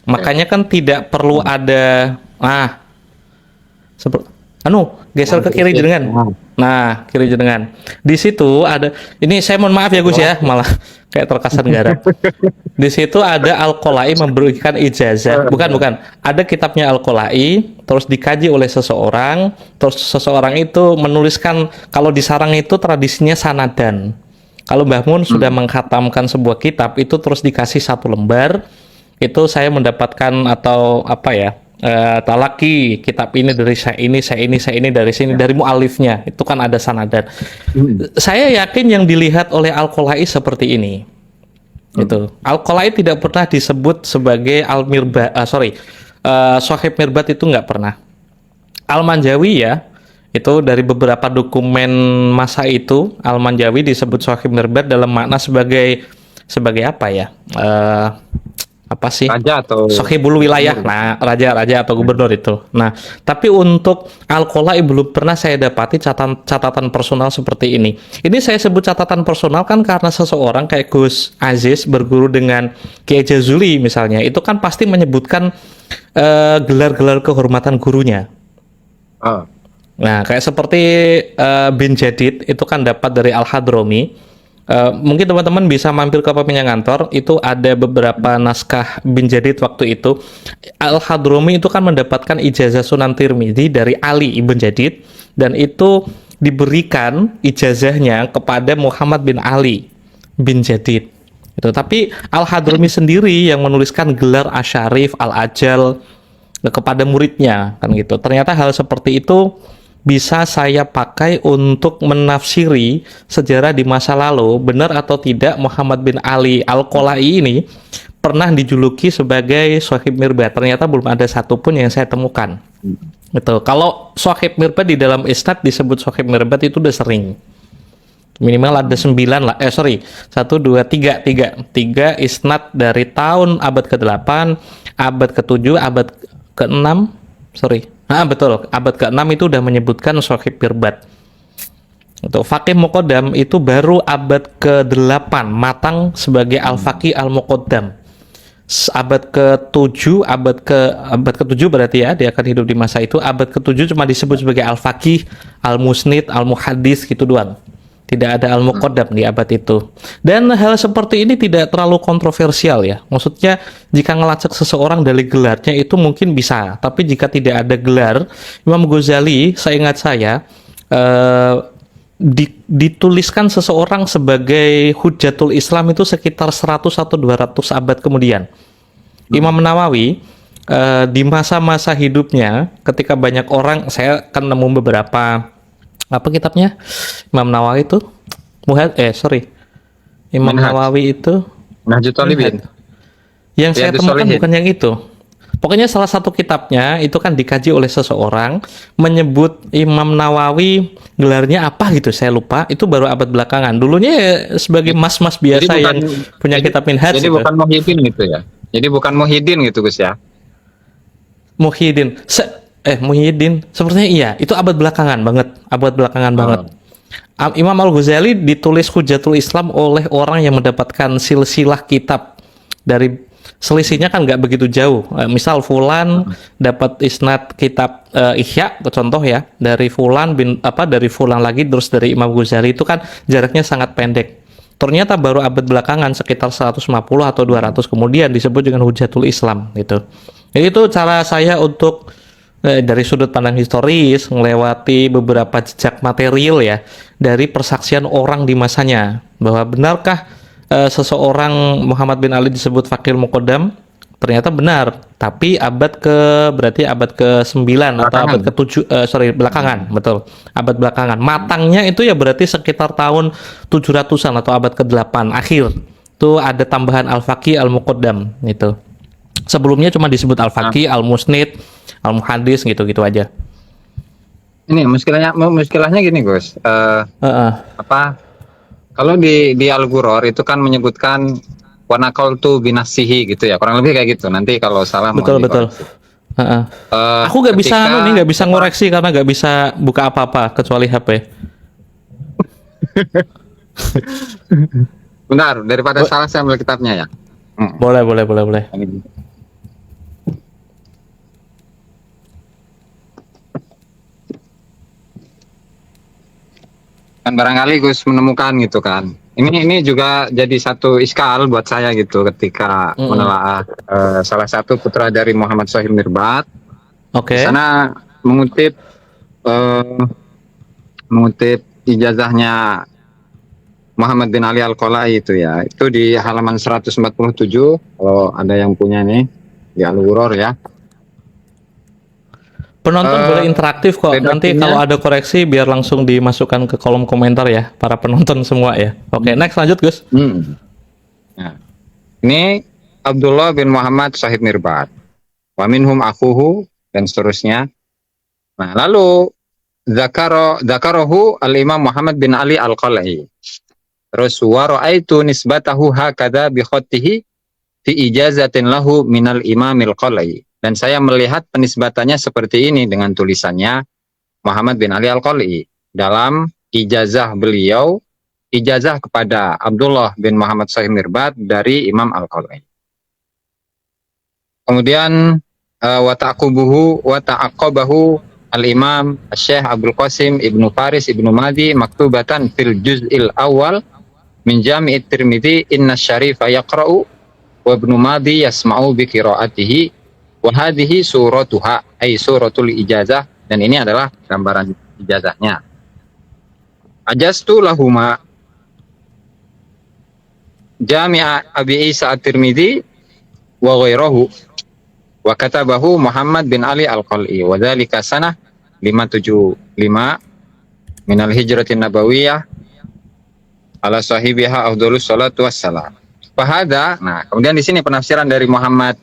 Makanya kan tidak perlu ada geser ke kiri jenengan. Nah, kiri jenengan. Di situ ada, ini saya mohon maaf ya Gus ya, malah kayak terkesan garap. Di situ ada Al-Qolai memberikan ijazah. Bukan. Ada kitabnya Al-Qolai, terus dikaji oleh seseorang, terus seseorang itu menuliskan kalau di sarang itu tradisinya sanadan. Kalau Mbah Mun sudah mengkhatamkan sebuah kitab, itu terus dikasih 1 lembar, itu saya mendapatkan atau apa ya, talaki kitab ini dari saya ini dari sini, dari mu'alifnya itu kan ada sanadan. Saya yakin yang dilihat oleh Al-Qolai seperti ini. Itu Al-Qolai tidak pernah disebut sebagai Sohib Mirbad, itu nggak pernah. Al-Manjawi ya, itu dari beberapa dokumen masa itu Al-Manjawi disebut Sohib Mirbad dalam makna sebagai apa ya, apa sih, raja atau Sohibul wilayah, nah raja atau gubernur itu. Nah, tapi untuk Al-Qolai belum pernah saya dapati catatan personal seperti ini. Ini saya sebut catatan personal kan karena seseorang kayak Gus Aziz berguru dengan Kiai Jazuli misalnya, itu kan pasti menyebutkan gelar-gelar kehormatan gurunya. Nah, kayak seperti bin Jadid itu kan dapat dari Al-Hadrami. Mungkin teman-teman bisa mampir ke Peminjam Kantor, itu ada beberapa naskah bin Jadid waktu itu. Al-Hadrami itu kan mendapatkan ijazah Sunan Tirmidzi dari Ali ibn Jadid, dan itu diberikan ijazahnya kepada Muhammad bin Ali bin Jadid. Itu. Tapi Al-Hadrami sendiri yang menuliskan gelar Asyarif, Al-Ajal kepada muridnya, kan gitu. Ternyata hal seperti itu bisa saya pakai untuk menafsiri sejarah di masa lalu, benar atau tidak Muhammad bin Ali Al-Qolai ini pernah dijuluki sebagai Shahib Mirbat. Ternyata belum ada satupun yang saya temukan. Gitu. Kalau Shahib Mirbat di dalam isnad disebut Shahib Mirbat itu udah sering. Minimal ada 9 lah. 1, 2, 3 isnad dari tahun abad ke-8, abad ke-7, abad ke-6, betul, abad ke-6 itu udah menyebutkan Shahib Mirbat. Untuk Faqih Muqaddam itu baru abad ke-8 matang sebagai Al-Faqih Al-Muqaddam. Abad ke-7, abad ke-7 berarti ya, dia akan hidup di masa itu. Abad ke-7 cuma disebut sebagai Al-Faqih, Al-Musnid, Al-Muhaddis gitu doang. Tidak ada Al-Muqaddam di abad itu. Dan hal seperti ini tidak terlalu kontroversial ya. Maksudnya jika ngelacak seseorang dari gelarnya itu mungkin bisa. Tapi jika tidak ada gelar, Imam Ghazali, seingat saya, dituliskan seseorang sebagai Hujjatul Islam itu sekitar 100 atau 200 abad kemudian. Imam Nawawi di masa-masa hidupnya, ketika banyak orang, saya kan nemu beberapa apa kitabnya Imam Nawawi itu Imam Minhaj. Nawawi itu Nahjut Talibin. yang saya Riyadhus temukan Shalihin. bukan yang itu. Pokoknya salah satu kitabnya itu kan dikaji oleh seseorang, menyebut Imam Nawawi gelarnya apa gitu, saya lupa. Itu baru abad belakangan. Dulunya ya sebagai mas-mas biasa yang punya kitab Minhaj. Jadi gitu. bukan Muhyiddin gitu ya. Jadi bukan Muhyiddin gitu Gus ya. Muhyiddin sepertinya iya, itu abad belakangan banget. Imam Al-Ghazali ditulis Hujjatul Islam oleh orang yang mendapatkan silsilah kitab dari selisihnya kan nggak begitu jauh. Misal Fulan dapat isnad kitab Ihya, contoh ya, dari Fulan dari Fulan lagi terus dari Imam Ghazali, itu kan jaraknya sangat pendek. Ternyata baru abad belakangan sekitar 150 atau 200 kemudian disebut dengan Hujjatul Islam gitu. Jadi itu cara saya untuk dari sudut pandang historis melewati beberapa jejak material ya dari persaksian orang di masanya, bahwa benarkah seseorang Muhammad bin Ali disebut Faqih Muqaddam? Ternyata benar, tapi berarti abad ke-9 atau abad ke-7 belakangan, betul. Abad belakangan. Matangnya itu ya berarti sekitar tahun 700-an atau abad ke-8 akhir. Itu ada tambahan Al-Faqih Al-Muqaddam gitu. Sebelumnya cuma disebut Al-Faqih, Al-Musnid, Al-Muhaddis gitu-gitu aja. Ini muskilahnya gini Gus. Kalau di Al-Ghuror itu kan menyebutkan wanaqaltu binafsihi gitu ya, kurang lebih kayak gitu. Nanti kalau salah betul. Aku nggak bisa ngoreksi karena nggak bisa buka apa-apa kecuali HP. Benar, daripada salah saya ambil kitabnya ya. Boleh. Kan barangkali Gus menemukan gitu kan. Ini juga jadi satu iskal buat saya gitu ketika menelaah salah satu putra dari Muhammad Shahib Mirbat. Oke. Sana mengutip ijazahnya Muhammad bin Ali Al-Qolai itu ya. Itu di halaman 147 kalau ada yang punya nih di Al-Ghuror ya. Penonton boleh interaktif kok. Nanti kalau ada koreksi biar langsung dimasukkan ke kolom komentar ya, para penonton semua ya. Oke, next lanjut Gus. Nah, ini Abdullah bin Muhammad Shahib Mirbat. Wa minhum akhuhu dan seterusnya. Nah, lalu Zakarahu al-Imam Muhammad bin Ali Al-Qolai. Terus wa ra'aitu nisbatahu hakadha bi khattihi fi ijazatin lahu minal Imam Al-Qolai. Dan saya melihat penisbatannya seperti ini dengan tulisannya Muhammad bin Ali Al-Qolai dalam ijazah beliau, ijazah kepada Abdullah bin Muhammad Shahib Mirbat dari Imam Al-Qolai. Kemudian wa ta'aqabahu al-Imam Syekh Abdul Qasim Ibnu Faris Ibnu Madi maktubatan fil juz'il awal min Jami' at-Tirmidzi inna syarifa yaqra'u wa ibnu Madi yasma'u bi qira'atihi wa hadhihi suratuha ay suratul ijazah, dan ini adalah gambaran ijazahnya. Ajastu lahuma Jami'a Abi Isa at-Tirmidzi wa ghairahu wa katabahu Muhammad bin Ali al-Qal'i wa dzalika sanah 575 minal hijratin nabawiyah ala sahibiha afdhalus salatu wassalam. Fahada, nah kemudian di sini penafsiran dari Muhammad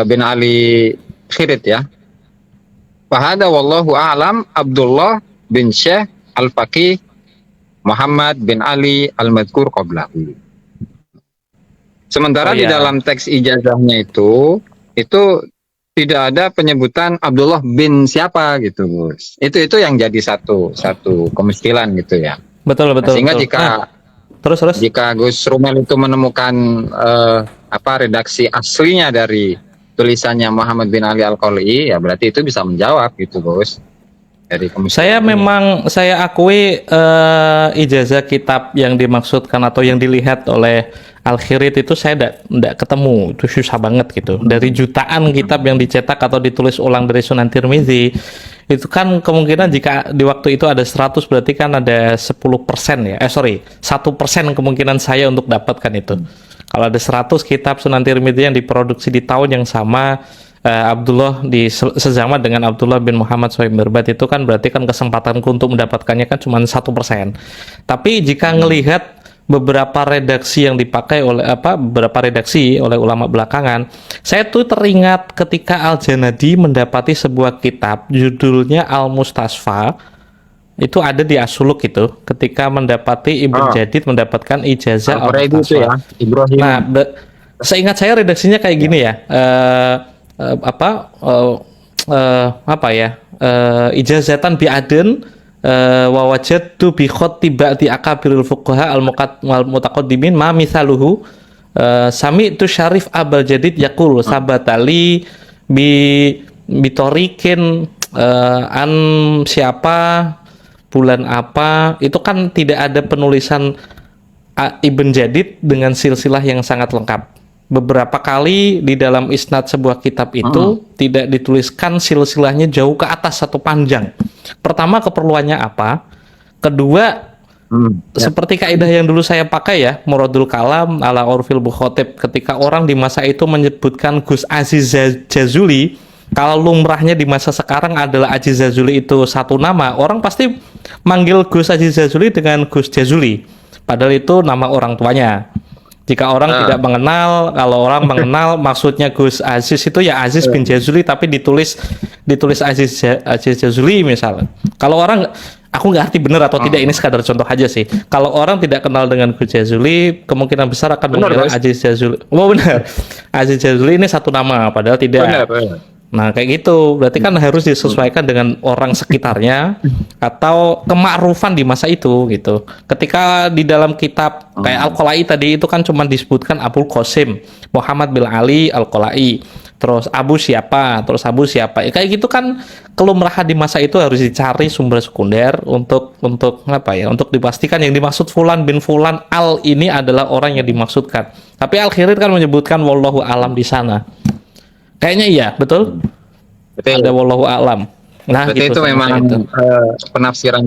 bin Ali Khirit ya. Fahada wallahu a'lam Abdullah bin Syekh Al-Faqih Muhammad bin Ali al-Madhkur qablahu. Sementara di dalam teks ijazahnya itu tidak ada penyebutan Abdullah bin siapa gitu, Gus. Itu yang jadi satu kemiskilan gitu ya. Betul. Sehingga betul. jika Terus. Jika Gus Rumel itu menemukan redaksi aslinya dari tulisannya Muhammad bin Ali Al-Qal'i, ya berarti itu bisa menjawab gitu, Gus. Dari Saya akui ijazah kitab yang dimaksudkan atau yang dilihat oleh Al-Khirit itu saya tidak ketemu, itu susah banget gitu. Dari jutaan kitab yang dicetak atau ditulis ulang dari Sunan Tirmidzi, itu kan kemungkinan jika di waktu itu ada 100 berarti kan ada 10% ya. 1% kemungkinan saya untuk dapatkan itu. Kalau ada 100 kitab Sunan Tirmidzi yang diproduksi di tahun yang sama, Abdullah sesama dengan Abdullah bin Muhammad Sohib Mirbat, itu kan berarti kan kesempatanku untuk mendapatkannya kan cuma 1%. Tapi jika ngelihat beberapa redaksi yang dipakai oleh beberapa redaksi oleh ulama belakangan, saya tuh teringat ketika Al-Janadi mendapati sebuah kitab judulnya Al-Mustasfa, itu ada di As-Suluk itu, ketika mendapati Ibn Jadid mendapatkan ijazah Al-Mustasfa ya, Ibrahim. Nah, seingat saya redaksinya kayak gini ya, ijazatan bi aden wa wajadtu bi khatti ba'di akabiril fuqaha al-mutaqaddimin ma mithaluhu sami itu Syarif Abal Jadid yaqul sabatali bitorikin an siapa bulan apa, itu kan tidak ada penulisan Ibn Jadid dengan silsilah yang sangat lengkap. Beberapa kali di dalam isnad sebuah kitab itu tidak dituliskan silsilahnya jauh ke atas satu panjang. Pertama, keperluannya apa? Kedua, seperti kaidah yang dulu saya pakai ya, Muradul Kalam ala Urfil Bukhotib, ketika orang di masa itu menyebutkan Gus Aziz Jazuli, kalau lumrahnya di masa sekarang adalah Aziz Jazuli itu satu nama, orang pasti manggil Gus Aziz Jazuli dengan Gus Jazuli, padahal itu nama orang tuanya. Jika orang tidak mengenal, kalau orang mengenal maksudnya Gus Aziz itu ya Aziz bin Jazuli, tapi ditulis Aziz Jazuli misalnya. Kalau orang, aku nggak arti benar atau tidak, ini sekadar contoh aja sih. Kalau orang tidak kenal dengan Gus Jazuli, kemungkinan besar akan mengira Aziz Jazuli. Oh benar, Aziz Jazuli ini satu nama, padahal tidak. Benar. Nah kayak gitu, berarti kan harus disesuaikan dengan orang sekitarnya atau kemakrufan di masa itu gitu. Ketika di dalam kitab kayak Al-Qalai tadi itu kan cuma disebutkan Abul Qasim Muhammad bin Ali Al-Qalai, terus Abu siapa, ya, kayak gitu kan kelumrahan di masa itu harus dicari sumber sekunder untuk untuk dipastikan yang dimaksud Fulan bin Fulan Al ini adalah orang yang dimaksudkan. Tapi Al-Khirit kan menyebutkan wallahu alam di sana. Kayaknya iya, betul? Ada wallahu a'lam. Nah, berarti gitu, itu memang penafsiran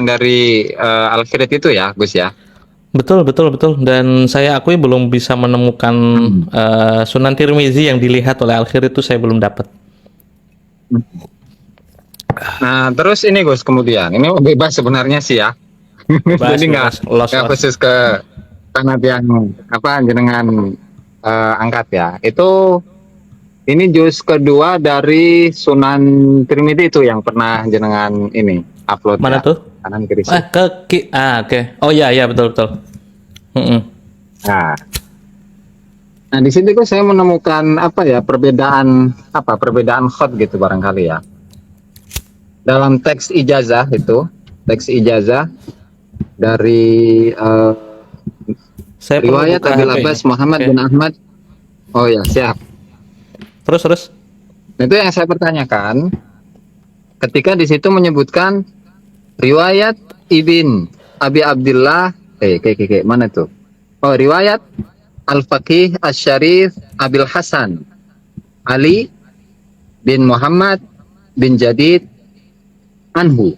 dari Al-Khirit itu ya, Gus ya? Betul. Dan saya akui belum bisa menemukan Sunan Tirmizi yang dilihat oleh Al-Khirit itu saya belum dapat. Nah, terus ini Gus, kemudian ini bebas sebenarnya sih ya. Jadi nggak khusus ke sanad yang jenengan angkat ya. Ini juz kedua dari Sunan Tirmidzi itu yang pernah jenengan ini upload. Mana ya? tuh? Kanan kiri. Oke. Oh iya betul. Nah di sini kok saya menemukan perbedaan khot gitu barangkali ya. Dalam teks ijazah dari riwayat Abil Abbas Muhammad bin Ahmad. Oh ya, siap. Terus. Itu yang saya pertanyakan. Ketika di situ menyebutkan riwayat Ibn Abi Abdullah mana tuh? Oh, riwayat Al-Faqih Asy-Syarif Abil Hasan Ali bin Muhammad bin Jadid anhu.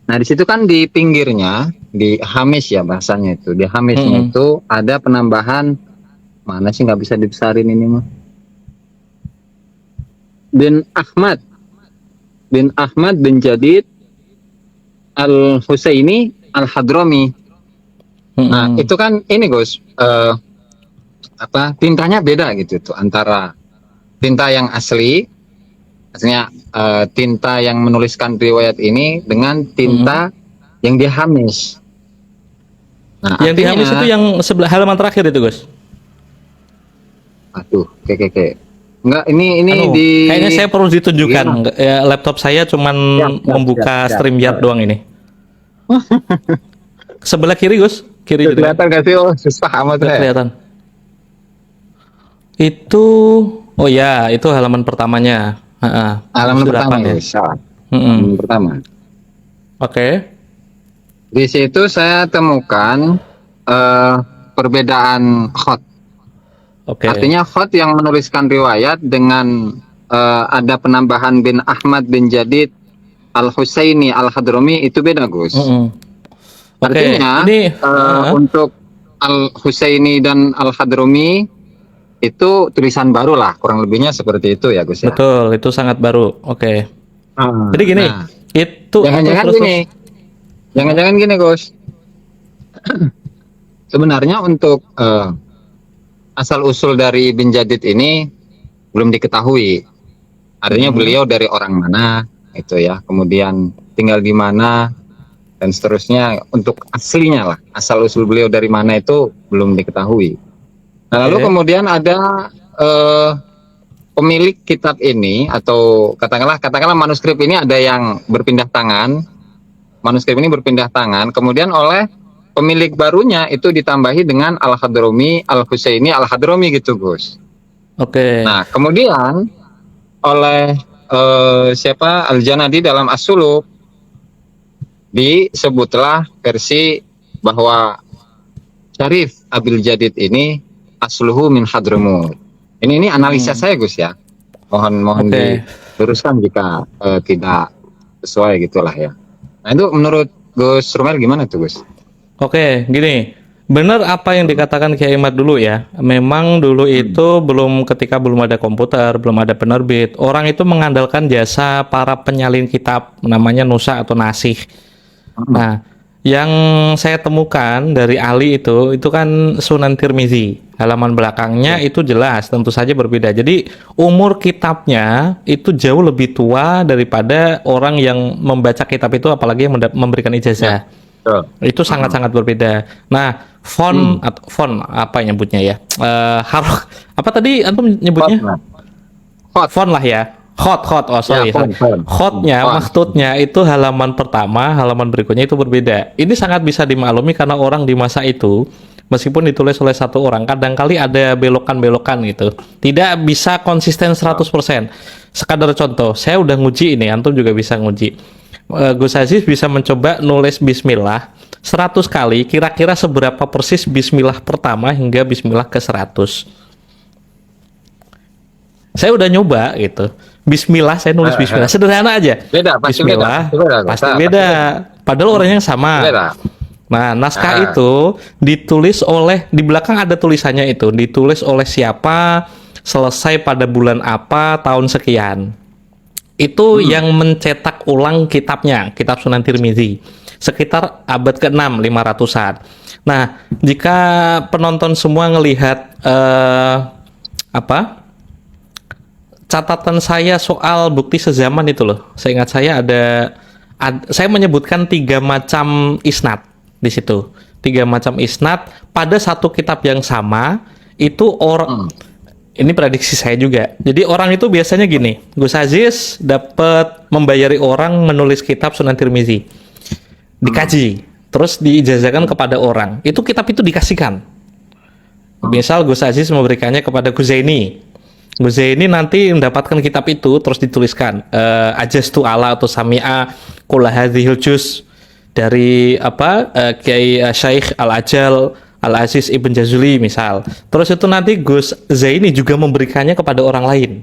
Nah, di situ kan di pinggirnya, di hamish ya bahasanya itu. Di hamishnya itu ada penambahan, mana sih nggak bisa dibesarin ini mah. Bin Ahmad bin Jadid Al-Husaini Al-Hadrami. Nah, itu kan ini Gus, tintanya beda gitu tuh antara tinta yang asli, artinya tinta yang menuliskan riwayat ini dengan tinta yang dihamis. Nah, yang dihamis itu yang sebelah halaman terakhir itu, Gus. Aduh, enggak, ini kayaknya saya perlu ditunjukkan. Ya, laptop saya cuman membuka StreamYard doang ini. Sebelah kiri, Gus. Kiri juga. Kelihatan nggak sih? Oh, susah amat ya. Kelihatan. Itu, oh ya, itu halaman pertamanya. Halaman pertama ya. Halaman pertama. Oke. Di situ saya temukan perbedaan khot. Artinya khot yang menuliskan riwayat dengan ada penambahan bin Ahmad bin Jadid Al-Husaini Al-Hadrami itu beda, Gus. Artinya ini, untuk Al-Husaini dan Al-Hadrami itu tulisan baru lah, kurang lebihnya seperti itu ya, Gus ya. Betul, itu sangat baru. Jadi gini, itu jangan-jangan gini, Gus. Sebenarnya untuk asal usul dari bin Jadid ini belum diketahui. Artinya beliau dari orang mana itu ya, kemudian tinggal di mana dan seterusnya. Untuk aslinya lah, asal usul beliau dari mana itu belum diketahui. Nah, lalu kemudian ada pemilik kitab ini, atau katakanlah manuskrip ini ada yang berpindah tangan. Manuskrip ini berpindah tangan, kemudian oleh pemilik barunya itu ditambahi dengan Al-Hadrami, Al-Husaini, Al-Hadrami gitu, Gus. Nah, kemudian oleh Al-Janadi dalam As-Suluk disebutlah versi bahwa Syarif Abil Jadid ini asluhu min Hadramut. Ini analisa saya, Gus ya. Mohon diluruskan jika tidak sesuai gitulah ya. Nah, itu menurut Gus Rumel gimana tuh, Gus? Gini, benar apa yang dikatakan Kiai Ahmad dulu ya. Memang dulu itu ketika belum ada komputer, belum ada penerbit, orang itu mengandalkan jasa para penyalin kitab, namanya nusa atau nasih. Nah, yang saya temukan dari Ali itu kan Sunan Tirmizi. Halaman belakangnya itu jelas, tentu saja berbeda. Jadi umur kitabnya itu jauh lebih tua daripada orang yang membaca kitab itu, apalagi yang memberikan ijazah. Itu sangat-sangat berbeda. Nah, font apa nyebutnya ya? Apa tadi antum nyebutnya? Font lah ya. Khotnya, maksudnya itu halaman pertama, halaman berikutnya itu berbeda. Ini sangat bisa dimaklumi karena orang di masa itu, meskipun ditulis oleh satu orang, kadangkali ada belokan-belokan gitu. Tidak bisa konsisten 100%. Sekadar contoh, saya udah nguji ini, antum juga bisa nguji. Gus Aziz bisa mencoba nulis bismillah 100 kali, kira-kira seberapa persis bismillah pertama hingga bismillah ke-100. Saya udah nyoba gitu. Bismillah, saya nulis bismillah, sederhana aja. Bismillah, pasti beda. Padahal orangnya sama. Nah, naskah itu ditulis di belakang ada tulisannya itu, ditulis oleh siapa, selesai pada bulan apa, tahun sekian. Itu yang mencetak ulang kitabnya, kitab Sunan Tirmizi, sekitar abad ke-6, 500-an. Nah, jika penonton semua ngelihat catatan saya soal bukti sezaman itu loh, saya ingat saya saya menyebutkan 3 macam isnad di situ, 3 macam isnad pada satu kitab yang sama. Itu ini prediksi saya juga. Jadi orang itu biasanya gini, Gus Aziz dapat membayari orang menulis kitab Sunan Tirmizi, dikaji, terus diijazahkan kepada orang. Itu kitab itu dikasihkan. Misal Gus Aziz memberikannya kepada Gus Zaini. Gus Zaini nanti mendapatkan kitab itu, terus dituliskan Ajastu ala atau Sami'a kulla hadhil juz, dari apa Kiai Syekh Al-Ajal Al-Aziz Ibn Jazuli misal. Terus itu nanti Gus Zaini juga memberikannya kepada orang lain.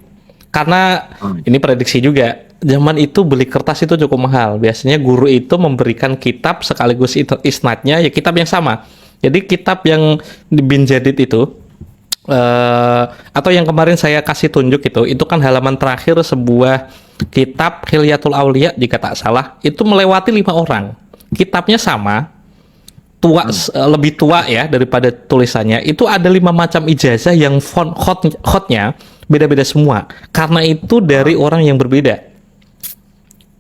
Karena ini prediksi juga, zaman itu beli kertas itu cukup mahal. Biasanya guru itu memberikan kitab sekaligus isnadnya ya kitab yang sama. Jadi kitab yang di Bin Jadid itu atau yang kemarin saya kasih tunjuk itu kan halaman terakhir sebuah kitab Hilyatul Aulia jika tak salah, itu melewati 5 orang. Kitabnya sama, tua lebih tua ya daripada tulisannya. Itu ada 5 macam ijazah yang font khotnya beda-beda semua. Karena itu dari orang yang berbeda.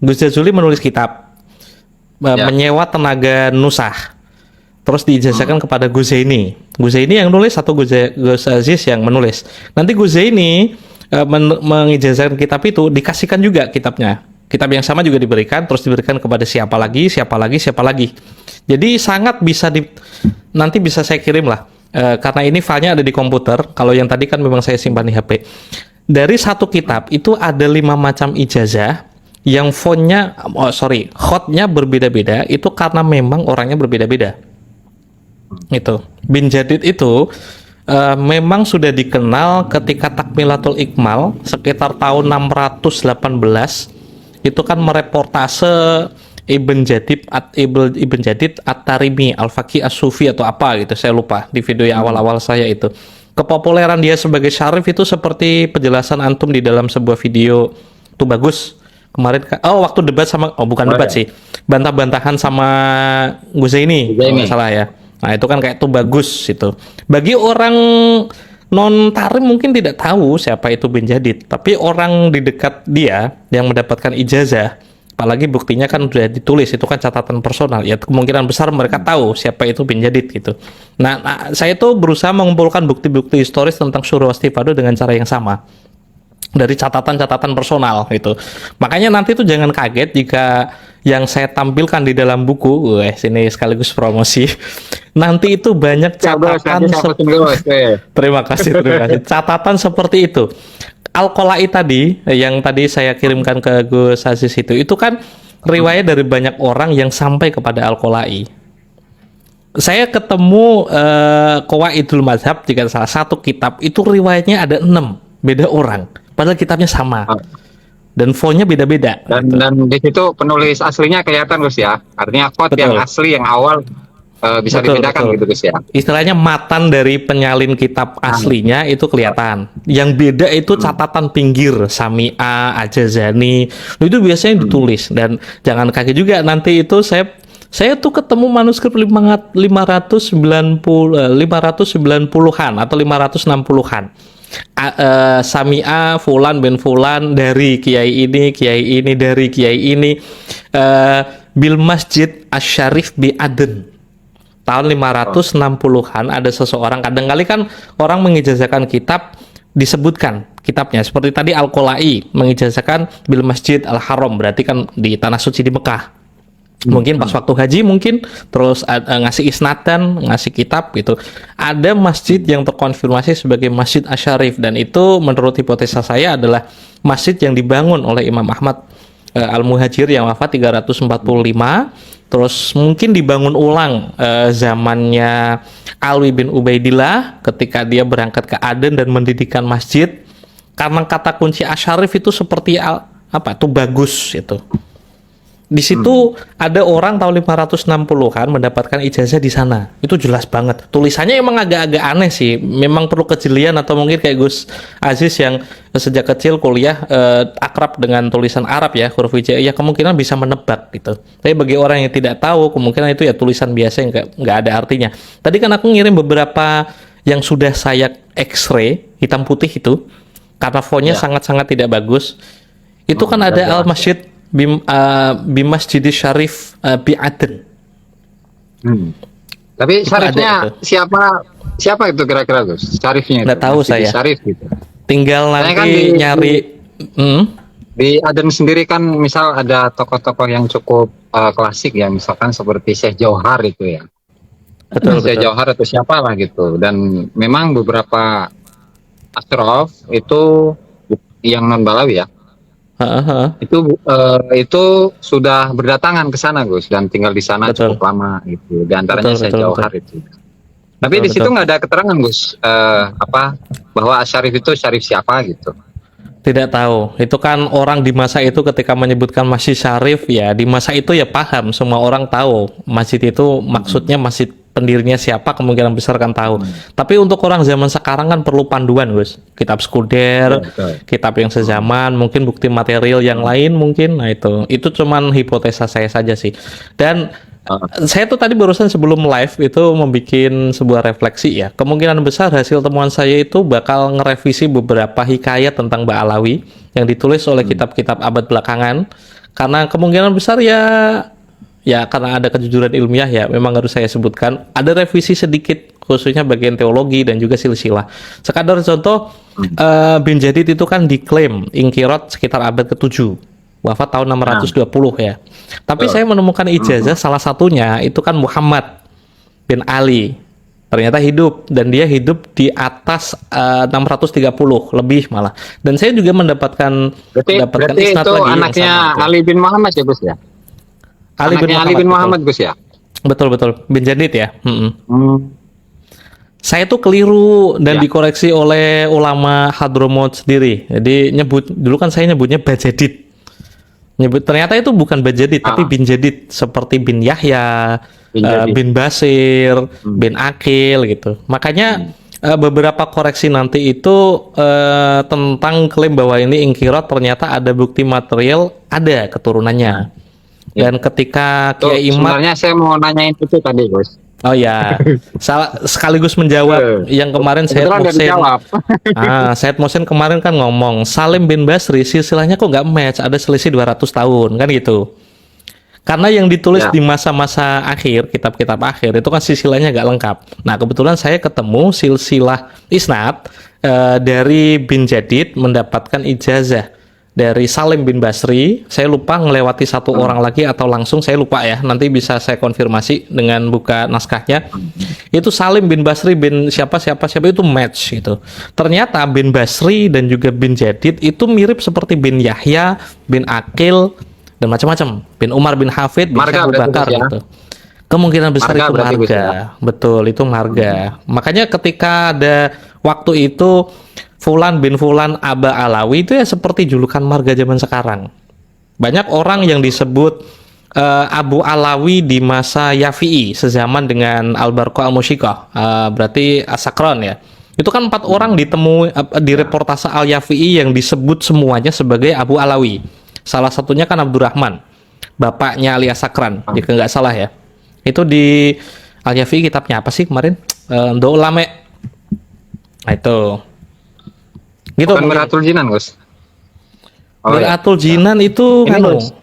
Gus Jazuli menulis kitab, menyewa tenaga nusah. Terus diijazahkan kepada Gus Zaini. Gus Zaini yang nulis atau Gus Aziz yang menulis. Nanti Gus Zaini mengijazahkan kitab itu, dikasihkan juga kitabnya. Kitab yang sama juga diberikan, terus diberikan kepada siapa lagi. Jadi sangat bisa nanti bisa saya kirim lah. Karena ini filenya ada di komputer. Kalau yang tadi kan memang saya simpan di HP. Dari satu kitab itu ada 5 macam ijazah yang khotnya berbeda-beda. Itu karena memang orangnya berbeda-beda. Itu Bin Jadid itu memang sudah dikenal ketika Takmilatul Ikmal sekitar tahun 618 itu kan mereportase Ibn Jadid At-Tarimi Al-Faqih As-Sufi atau apa gitu, saya lupa di video yang awal-awal saya itu. Kepopuleran dia sebagai syarif itu seperti penjelasan antum di dalam sebuah video tuh bagus kemarin. Waktu debat sama bukan debat sih, bantah-bantahan sama Gus Zaini kalau nggak salah ya. Nah itu kan kayak tuh bagus itu. Bagi orang non tarim mungkin tidak tahu siapa itu Bin Jadid, tapi orang di dekat dia yang mendapatkan ijazah, apalagi buktinya kan sudah ditulis, itu kan catatan personal, ya kemungkinan besar mereka tahu siapa itu Bin Jadid gitu. Nah saya tuh berusaha mengumpulkan bukti-bukti historis tentang Syura Wastifado dengan cara yang sama dari catatan-catatan personal gitu. Makanya nanti tuh jangan kaget jika yang saya tampilkan di dalam buku, sini sekaligus promosi. Nanti itu banyak catatan. Terima kasih. Catatan seperti itu. Al-Qolai tadi, yang tadi saya kirimkan ke Gus Aziz itu kan riwayat dari banyak orang yang sampai kepada Al-Qolai. Saya ketemu Qawaidul Mazhab, jika salah satu kitab itu riwayatnya ada 6 beda orang, padahal kitabnya sama. Dan fontnya beda-beda. Dan di situ penulis aslinya kelihatan Gus ya. Artinya quote yang asli yang awal bisa dibedakan gitu Gus ya. Istilahnya matan dari penyalin kitab aslinya itu kelihatan. Yang beda itu catatan pinggir Sami'a, Ajazani. Itu biasanya ditulis, dan jangan kaget juga nanti itu saya tuh ketemu manuskrip 590-an atau 560-an. Sami'a Fulan bin Fulan dari kiai ini dari kiai ini bil Masjid Asy-Syarif bi Aden tahun 560-an. Ada seseorang, kadang-kali kan orang mengijazahkan kitab disebutkan kitabnya, seperti tadi Al-Qolai mengijazahkan bil Masjid Al-Haram, berarti kan di tanah suci di Mekah. Mungkin pas waktu haji mungkin, terus ngasih isnadan, ngasih kitab gitu. Ada masjid yang terkonfirmasi sebagai Masjid Asy-Syarif, dan itu menurut hipotesa saya adalah masjid yang dibangun oleh Imam Ahmad Al-Muhajir yang wafat 345. Terus mungkin dibangun ulang zamannya Alwi bin Ubaidillah ketika dia berangkat ke Aden dan mendirikan masjid. Karena kata kunci Asy-Syarif itu seperti bagus itu. Di situ ada orang tahun 560-an mendapatkan ijazah di sana. Itu jelas banget. Tulisannya emang agak-agak aneh sih. Memang perlu kejelian, atau mungkin kayak Gus Aziz yang sejak kecil kuliah akrab dengan tulisan Arab ya, huruf hijaiyah, kemungkinan bisa menebak gitu. Tapi bagi orang yang tidak tahu, kemungkinan itu ya tulisan biasa yang nggak ada artinya. Tadi kan aku ngirim beberapa yang sudah saya X-ray hitam putih itu, karena fontnya sangat-sangat tidak bagus. Itu kan ada Al-Masjid Masjid Syarif bi Aden. Tapi syarifnya siapa itu kira-kira Gus? Syarifnya nggak tahu saya. Syarif gitu. Tinggal nanti kan nyari. Di Aden sendiri kan misal ada tokoh-tokoh yang cukup klasik ya, misalkan seperti Syekh Jauhar itu ya. Betul. Syekh Jauhar atau siapa lah gitu. Dan memang beberapa asyraf itu yang non Balawi ya. Heeh, heeh. Itu sudah berdatangan ke sana Gus dan tinggal di sana Betul, cukup lama gitu. Di antaranya betul, Syekh betul, betul, Jauhar itu. Tapi betul, di situ betul. nggak ada keterangan Gus, bahwa Syarif itu Syarif siapa gitu. Tidak tahu. Itu kan orang di masa itu ketika menyebutkan Masjid Syarif ya, di masa itu ya paham, semua orang tahu masjid itu maksudnya masjid pendirinya siapa, kemungkinan besar kan tahu. Tapi untuk orang zaman sekarang kan perlu panduan, Gus. Kitab Ya, sekunder, betul. kitab yang sezaman, mungkin bukti material yang lain mungkin. Nah, itu cuman hipotesa saya saja sih. Dan saya tuh tadi barusan sebelum live itu membuat sebuah refleksi ya. Kemungkinan besar hasil temuan saya itu bakal ngerevisi beberapa hikayat tentang Mbak Alawi yang ditulis oleh kitab-kitab abad belakangan. Karena kemungkinan besar ya karena ada kejujuran ilmiah ya memang harus saya sebutkan. Ada revisi sedikit khususnya bagian teologi dan juga silsilah. Sekadar contoh, Bin Jadid itu kan diklaim ingkirot sekitar abad ke-7. Wafat tahun 620 ya. Tapi saya menemukan ijazah salah satunya itu kan Muhammad bin Ali. Ternyata hidup dan dia hidup di atas 630 lebih malah. Dan saya juga mendapatkan Berarti isnad itu lagi yang anaknya sama itu. Ali bin Muhammad ya Gus ya? Anaknya Ali bin betul. Muhammad Gus ya? Betul betul. Bin Jadid ya. Mm-mm. Hmm. Saya tuh keliru dan Ya. dikoreksi oleh ulama Hadramut sendiri. Jadi dulu kan saya nyebutnya Bajadid. Ternyata itu bukan Bajadid tapi bin Jadid seperti bin Yahya, bin Basir, bin Akil gitu. Makanya beberapa koreksi nanti itu tentang klaim bahwa ini ingkirat ternyata ada bukti material, ada keturunannya. Dan ketika Kiai Imad, Sebenarnya saya mau nanyain itu tadi Gus. oh ya, sekaligus menjawab yang kemarin Said Kebetulan udah Mohsin. dijawab. Said Mohsin kemarin kan ngomong Salim bin Basri silsilahnya kok nggak match, ada selisih 200 tahun kan gitu. Karena yang ditulis Ya. di masa-masa akhir, kitab-kitab akhir itu kan silsilahnya nggak lengkap. Nah kebetulan saya ketemu silsilah isnad dari bin Jadid mendapatkan ijazah dari Salim bin Basri. Saya lupa ngelewati satu orang lagi atau langsung saya lupa ya. Nanti bisa saya konfirmasi dengan buka naskahnya. Itu Salim bin Basri bin siapa itu match gitu. Ternyata bin Basri dan juga bin Jadid itu mirip seperti bin Yahya, bin Akil dan macam-macam. Bin Umar bin Hafid, bin Marga Syekh Abu berarti, Bakar Gus, ya? gitu. Kemungkinan besar Marga itu berarti, Gus, marga. ya? Betul, itu marga. Makanya ketika ada waktu itu Fulan bin Fulan Aba Alawi itu ya seperti julukan marga zaman sekarang. Banyak orang yang disebut Abu Alawi di masa Yafi'i sezaman dengan Al-Barqa Al-Musyiqah, berarti As-Sakron ya. Itu kan 4 orang ditemui di reportase Al-Yafi'i yang disebut semuanya sebagai Abu Alawi. Salah satunya kan Abdurrahman, bapaknya Ali As-Sakran, jika nggak salah ya. Itu di Al-Yafi'i kitabnya apa sih kemarin? Ulame. Nah itu. Gitu. Bukan Miratul Jinan Gus. Miratul Jinan itu Ini, kan Gus.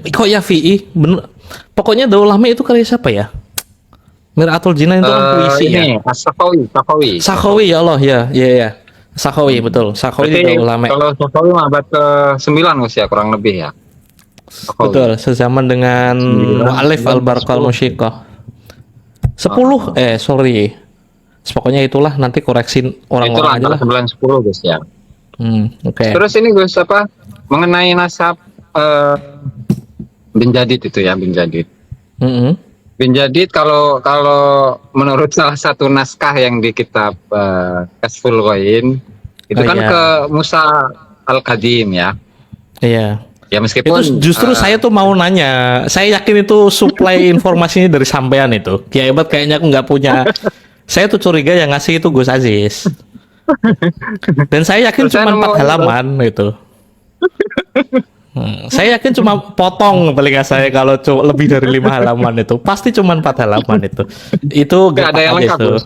kok Yafi'i bener. Pokoknya Daulame itu karya siapa ya? Miratul Jinan itu kan puisi ya. Ini Sakhawi. Sakhawi ya Allah ya. Sakhawi betul. Sakhawi Berarti itu Daulame. kalau Sakhawi mah abad ke-9 Gus ya kurang lebih ya. Sakhawi. Betul, sezaman dengan Mu'alif Al-Barqa Al-Musyiqah. 10 sorry. Pokoknya itulah nanti koreksi orang-orang aja Itulah lah. antara 9 10 Gus ya. Oke. Terus ini Gus mengenai nasab bin Jadid itu ya, bin Jadid. Mm-mm. Bin Jadid kalau menurut salah satu naskah yang di kitab Kasful Ghain itu kan iya. ke Musa Al-Qadim ya. Iya. Ya meskipun Itu justru saya tuh mau nanya, saya yakin itu suplai informasinya dari sampean itu. Kiai Hebat kayaknya aku nggak punya. Saya tuh curiga yang ngasih itu Gus Aziz. Dan saya yakin Terus saya cuma 4 nemu halaman gitu. Saya yakin cuma potong telinga saya kalau lebih dari 5 halaman itu. Pasti cuma 4 halaman itu. Itu Nggak ada yang gampang aja lengkap, itu. Gus.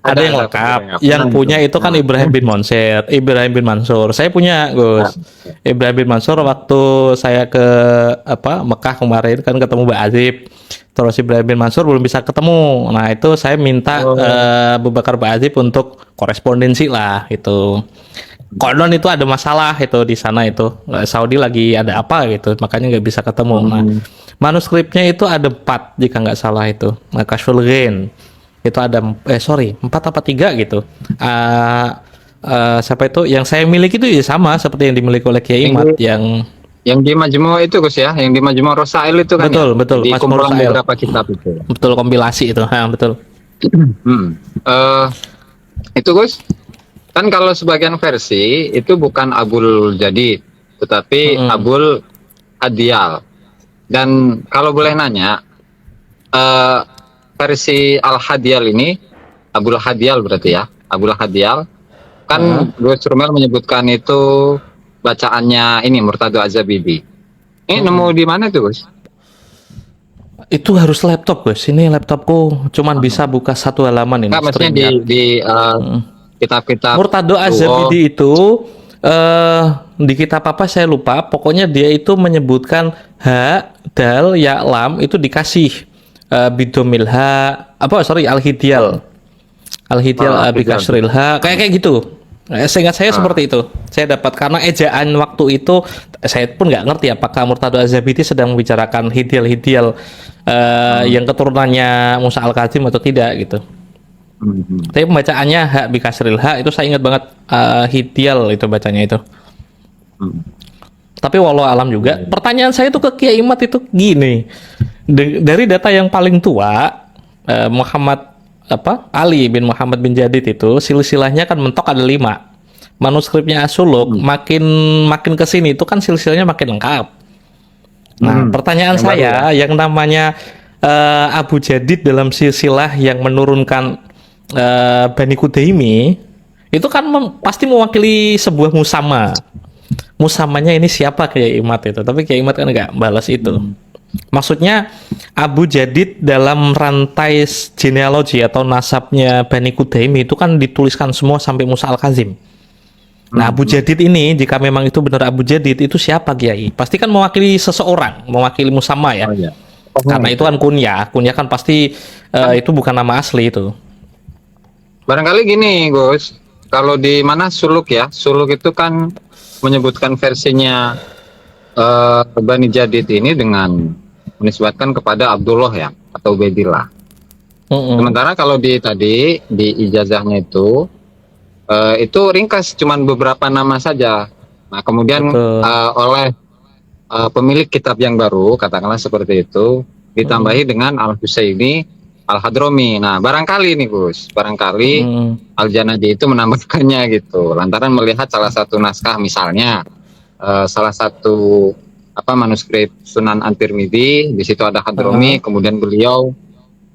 Ada yang lengkap. Yang punya itu kan Ibrahim bin Mansur. Saya punya, Gus. Ibrahim bin Mansur waktu saya ke Mekah kemarin kan ketemu Mbak Azib. Terus Ibrahim bin Mansur belum bisa ketemu. Nah, itu saya minta Abu Bakar Mbak Azib untuk korespondensi lah itu. Konon itu ada masalah itu di sana itu. Saudi lagi ada apa gitu, makanya nggak bisa ketemu. Nah, manuskripnya itu ada 4 jika nggak salah itu. Kashful Ghain itu ada 4 apa 3 gitu. siapa itu yang saya miliki itu ya sama seperti yang dimiliki oleh Kiai Imad Yang di Majmu' itu Gus ya, yang di Majmu' Rosail itu kan betul ya? betul Di Majmu' kumpulan Rosail. beberapa kitab itu. Betul kompilasi itu. Betul. Eh, itu Gus, kan kalau sebagian versi itu bukan Abul Jadid, tetapi Mm-mm. Abul Hadiyal. Dan kalau boleh nanya, eh, versi Al Hadiyal ini, Abul Hadiyal berarti ya, Abul Hadiyal, kan Gus Rumel menyebutkan itu bacaannya ini Murtado Az-Zabidi. Ini nemu di mana tuh Gus? Itu harus laptop, Gus. Ini laptopku cuman bisa buka satu halaman ini. Enggak, maksudnya Screenshot. di kitab-kitab Murtado Az-Zabidi itu di kitab apa saya lupa. Pokoknya dia itu menyebutkan ha, dal, ya, lam itu dikasih bidomil ha, al-hidyal. Al-hidyal bikasril ha, kayak gitu. Seingat saya seperti itu. Saya dapat karena ejaan waktu itu saya pun nggak ngerti apakah Murtado Az-Zabidi sedang membicarakan hidyal yang keturunannya Musa Al-Kazim atau tidak gitu. Tapi pembacaannya hak bikasril hak itu saya ingat banget hidyal itu bacanya itu. Tapi walau alam juga. Pertanyaan saya itu ke Kiai Imad itu gini. Dari data yang paling tua Muhammad Ali bin Muhammad bin Jadid itu silsilahnya kan mentok ada 5. Manuskripnya As-Suluk makin ke sini itu kan silsilahnya makin lengkap. Nah, pertanyaan Yang saya yang namanya Abu Jadid dalam silsilah yang menurunkan Bani Kudaimi itu kan pasti mewakili sebuah musama. Musamanya ini siapa Kiai Imad itu? Tapi Kiai Imad kan nggak balas itu. Maksudnya Abu Jadid dalam rantai genealogi atau nasabnya Bani Kudaimi itu kan dituliskan semua sampai Musa Al-Kazim. Nah, Abu Jadid ini jika memang itu benar Abu Jadid itu siapa Kiai? Pasti kan mewakili seseorang, mewakili musamma ya. Karena itu kan kunyah kan pasti itu bukan nama asli itu. Barangkali gini Gus, kalau di mana Suluk ya, Suluk itu kan menyebutkan versinya Bani Jadid ini dengan menisbatkan kepada Abdullah ya atau Ubaidillah. Sementara kalau di ijazahnya itu ringkas cuman beberapa nama saja. Nah kemudian oleh pemilik kitab yang baru katakanlah seperti itu ditambahi dengan Al-Husaini Al-Hadromi. Nah barangkali nih Gus, Al-Janadi itu menambahkannya gitu lantaran melihat salah satu naskah misalnya salah satu manuskrip Sunan At-Tirmidzi, di situ ada Hadromi, kemudian beliau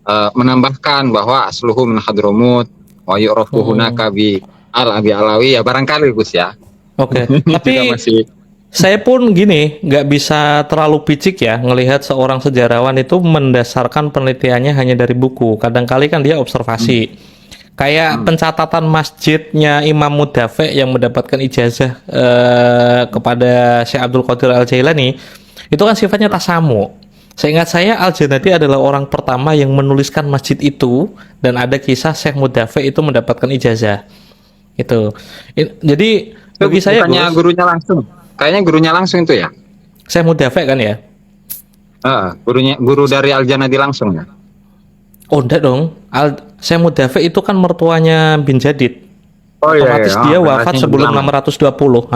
menambahkan bahwa asluhu min Hadromut wa yu'rafu hunaka bi al-Abi Alawi ya barangkali Gus ya. Oke. Tapi saya pun gini, nggak bisa terlalu picik ya ngelihat seorang sejarawan itu mendasarkan penelitiannya hanya dari buku. Kadang-kali kan dia observasi. Kayak pencatatan masjidnya Imam Mudafi yang mendapatkan ijazah kepada Syekh Abdul Qadir Al-Jailani itu kan sifatnya tasamu. Seingat saya Al-Janadi adalah orang pertama yang menuliskan masjid itu dan ada kisah Syekh Mudafi itu mendapatkan ijazah. Itu. Jadi bagi saya gurunya langsung. Kayaknya gurunya langsung itu ya. Syekh Mudafi kan ya? Guru dari Al-Janadi langsung ya. Oh enggak dong, Syekh Mudafi itu kan mertuanya bin Jadid. Otomatis dia wafat sebelum 620.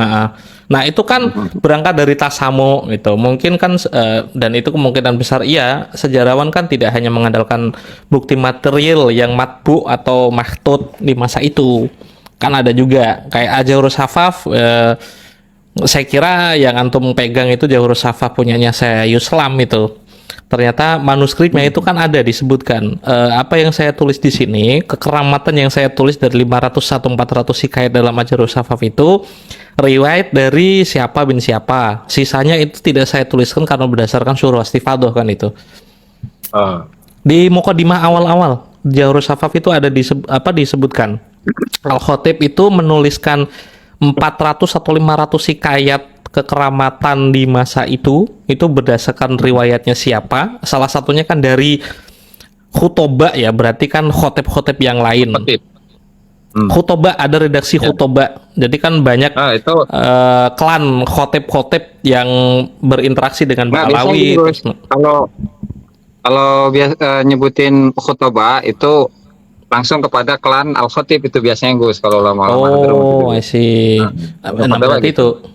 Nah itu kan berangkat dari tasamu gitu. Mungkin kan dan itu kemungkinan besar iya sejarawan kan tidak hanya mengandalkan bukti material yang matbu atau mahtut di masa itu. Kan ada juga kayak Jawharus Hafaf. Saya kira yang antum pegang itu Jawharus Hafaf punyanya saya Yuslam itu. Ternyata manuskripnya itu kan ada disebutkan apa yang saya tulis di sini, kekeramatan yang saya tulis dari 500 atau 400 hikayat dalam Jawharus Hafaf itu riwayat dari siapa bin siapa. Sisanya itu tidak saya tuliskan karena berdasarkan syurah istifadah kan itu. Di mukadimah awal-awal Jawharus Hafaf itu ada disebutkan Al-Khatib itu menuliskan 400 atau 500 hikayat kekeramatan di masa itu berdasarkan riwayatnya siapa, salah satunya kan dari khutobah ya, berarti kan khotib-khotib yang lain. Khutobah, ada redaksi khutobah, jadi kan banyak klan khotib-khotib yang berinteraksi dengan Ba'alawi. Kalau biasa nyebutin khutobah itu langsung kepada klan Al Khatib itu biasanya Gus kalau lama-lama Oh, I see. Nah, berarti gitu. itu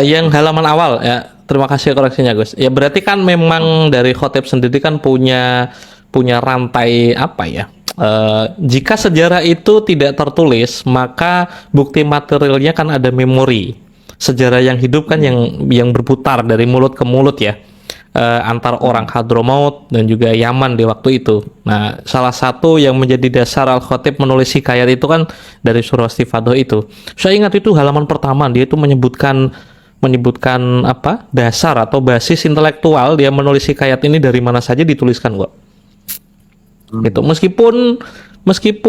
yang halaman awal ya. Terima kasih koreksinya Gus. Ya berarti kan memang dari Khotib sendiri kan punya rantai apa ya? Jika sejarah itu tidak tertulis, maka bukti materialnya kan ada memori. Sejarah yang hidup kan yang berputar dari mulut ke mulut ya. Antar orang Hadramaut dan juga Yaman di waktu itu. Nah, salah satu yang menjadi dasar Al-Khatib menulis hikayat itu kan dari surah Istifadah itu. Saya ingat itu halaman pertama, dia itu menyebutkan apa? Dasar atau basis intelektual dia menulis hikayat ini dari mana saja dituliskan kok. Gitu. Meskipun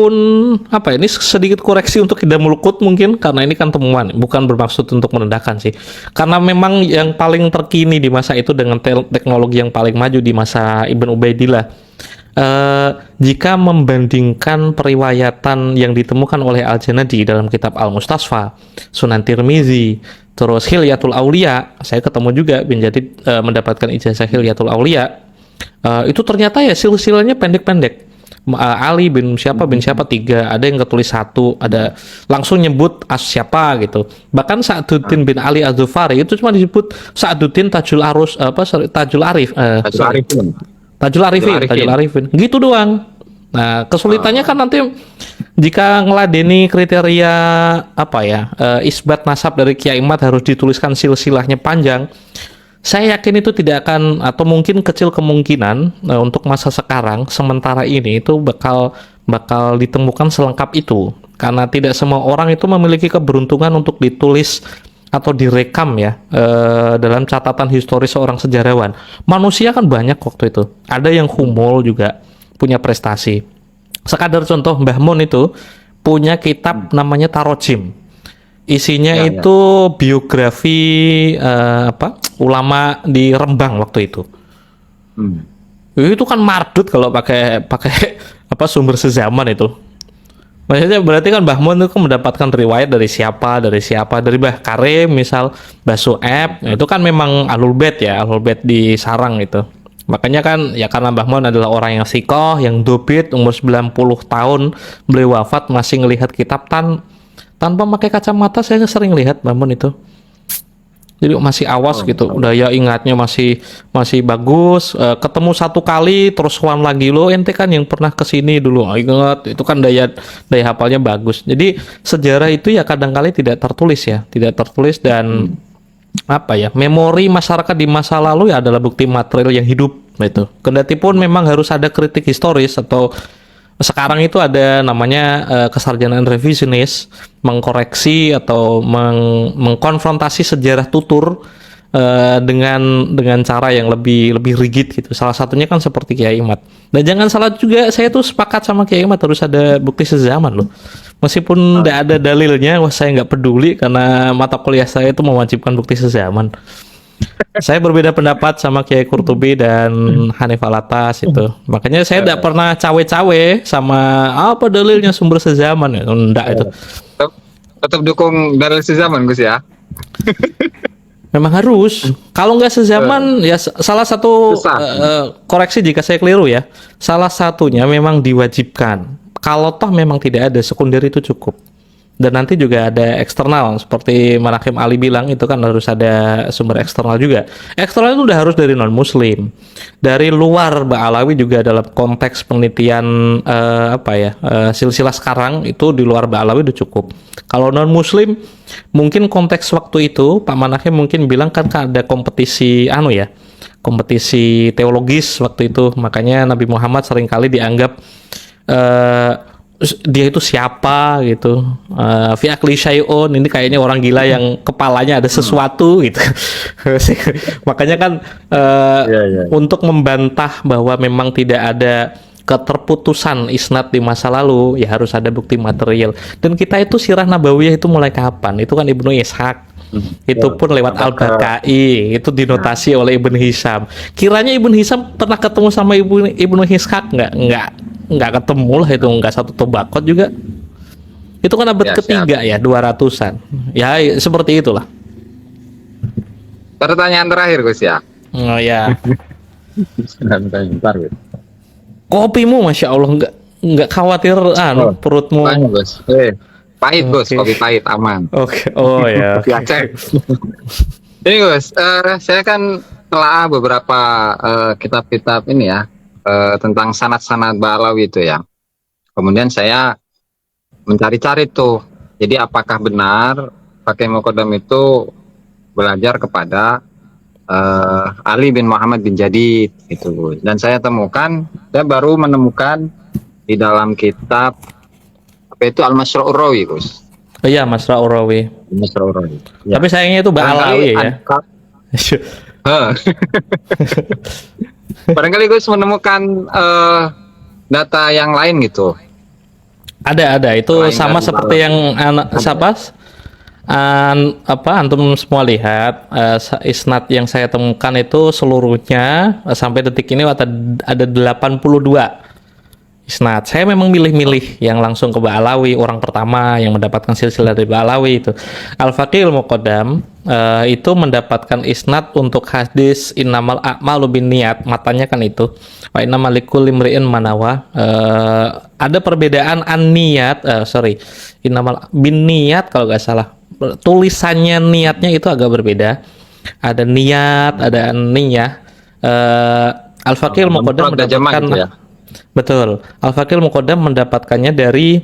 apa ini sedikit koreksi untuk Ida Mulukut mungkin karena ini kan temuan, bukan bermaksud untuk merendahkan sih. Karena memang yang paling terkini di masa itu dengan teknologi yang paling maju di masa Ibn Ubaidillah. Jika membandingkan periwayatan yang ditemukan oleh Al-Janadi dalam kitab Al-Mustasfa, Sunan Tirmizi, terus Hilyatul Aulia, saya ketemu juga bin Jadid mendapatkan ijazah Hilyatul Aulia. Itu ternyata ya silsilahnya pendek-pendek. Ali bin siapa 3, ada yang ketulis 1, ada langsung nyebut siapa gitu. Bahkan Sa'duddin bin Ali Az-Zufari itu cuma disebut Sa'duddin Tajul Arifin gitu doang. Nah, kesulitannya kan nanti jika ngeladeni kriteria apa ya, isbat nasab dari Kiai Imad harus dituliskan silsilahnya panjang. Saya yakin itu tidak akan atau mungkin kecil kemungkinan untuk masa sekarang sementara ini itu bakal ditemukan selengkap itu karena tidak semua orang itu memiliki keberuntungan untuk ditulis atau direkam ya dalam catatan historis seorang sejarawan. Manusia kan banyak waktu itu. Ada yang humul juga punya prestasi. Sekadar contoh Mbah Mun itu punya kitab namanya Tarojim. Isinya itu biografi ulama di Rembang waktu itu. Itu kan mardut kalau pakai apa sumber sezaman itu. Maksudnya berarti kan Mbah Mun itu mendapatkan riwayat dari siapa, dari Mbah Karim misal, Mbah Su'eb, itu kan memang Ahlul Bait ya, Ahlul Bait di sarang itu. Makanya kan ya karena Mbah Mun adalah orang yang sikoh, yang dobit, umur 90 tahun, beliau wafat masih ngelihat kitab tanpa pakai kacamata. Saya sering lihat Mbah Mun itu. Jadi masih awas gitu, daya ingatnya masih bagus. Ketemu satu kali terus one lagi lo, ente kan yang pernah kesini dulu, ingat itu kan daya hafalnya bagus. Jadi sejarah itu ya kadang-kali tidak tertulis dan apa ya, memori masyarakat di masa lalu ya adalah bukti material yang hidup itu. Kendati pun memang harus ada kritik historis atau sekarang itu ada namanya kesarjanaan revisionis, mengkoreksi atau mengkonfrontasi sejarah tutur dengan cara yang lebih rigid gitu. Salah satunya kan seperti Kiai Imad. Dan jangan salah juga, saya tuh sepakat sama Kiai Imad harus ada bukti sezaman loh. Meskipun tidak ada dalilnya, saya nggak peduli karena mata kuliah saya itu mewajibkan bukti sezaman. Saya berbeda pendapat sama Kiai Qurtubi dan Hanif Alatas itu. Makanya saya tidak pernah cawe-cawe sama apa dalilnya sumber sezaman ya. Enggak itu. Tetap dukung dalil sezaman Gus ya. Memang harus. Kalau nggak sezaman ya salah satu koreksi jika saya keliru ya. Salah satunya memang diwajibkan. Kalau toh memang tidak ada, sekunder itu cukup. Dan nanti juga ada eksternal seperti Manakim Ali bilang itu kan harus ada sumber eksternal juga. Eksternal itu udah harus dari non muslim, dari luar Ba'alawi juga dalam konteks penelitian silsilah sekarang itu di luar Ba'alawi udah cukup. Kalau non muslim mungkin konteks waktu itu Pak Manakim mungkin bilang kan ada kompetisi kompetisi teologis waktu itu, makanya Nabi Muhammad seringkali dianggap dia itu siapa gitu, fi akli syai'un, ini kayaknya orang gila yang kepalanya ada sesuatu gitu. Makanya kan untuk membantah bahwa memang tidak ada keterputusan isnad di masa lalu ya harus ada bukti material. Dan kita itu sirah nabawiyah itu mulai kapan? Itu kan Ibnu Ishaq. Itu pun lewat Al-Baqai, itu dinotasi oleh Ibn Hisham. Kiranya Ibn Hisham pernah ketemu sama Ibnu Ishaq? Nggak ketemu lah, itu nggak satu tobakot juga. Itu kan abad ketiga ya, 200-an. Ya seperti itulah. Pertanyaan terakhir Gus ya. Oh ya. Kopimu Masya Allah nggak khawatir Oh, perutmu. banyak Gus. Pahit Gus, Oke. kopi pahit aman. Oke. Oh ya, Kopi oke. Aceh. Ini Gus, saya kan telah beberapa kitab-kitab ini ya, tentang sanad-sanad Ba'alawi itu ya. Kemudian saya mencari-cari tuh. Jadi apakah benar Fakih Muqaddam itu belajar kepada Ali bin Muhammad bin Jadid gitu Gus. Dan saya baru menemukan di dalam kitab apa itu Al-Masra'ur Rawi Gus. Oh iya, Mas Raurawi. Al-Masra'ur Rawi. Ya. Tapi sayangnya itu Ba'alawi ya. Heh. Barangkali Gus menemukan data yang lain gitu. Ada. Itu Selain sama dari seperti Ba'alawi. yang antum semua lihat, isnad yang saya temukan itu seluruhnya sampai detik ini ada 82 isnad. Saya memang milih-milih yang langsung ke Ba'alawi, orang pertama yang mendapatkan silsilah dari Ba'alawi itu. Al-Faqih Al-Muqaddam itu mendapatkan isnad untuk hadis innamal a'malu binniyat, matanya kan itu. Wa innamal likulli imri'in manawa. Ada perbedaan innamal binniyat kalau nggak salah. Tulisannya niatnya itu agak berbeda. Ada niat, ada niyah. Al-Faqih Al-Muqaddam Mufrad dan jamak mendapatkan gitu ya. betul. Al-Faqih Muqaddam mendapatkannya dari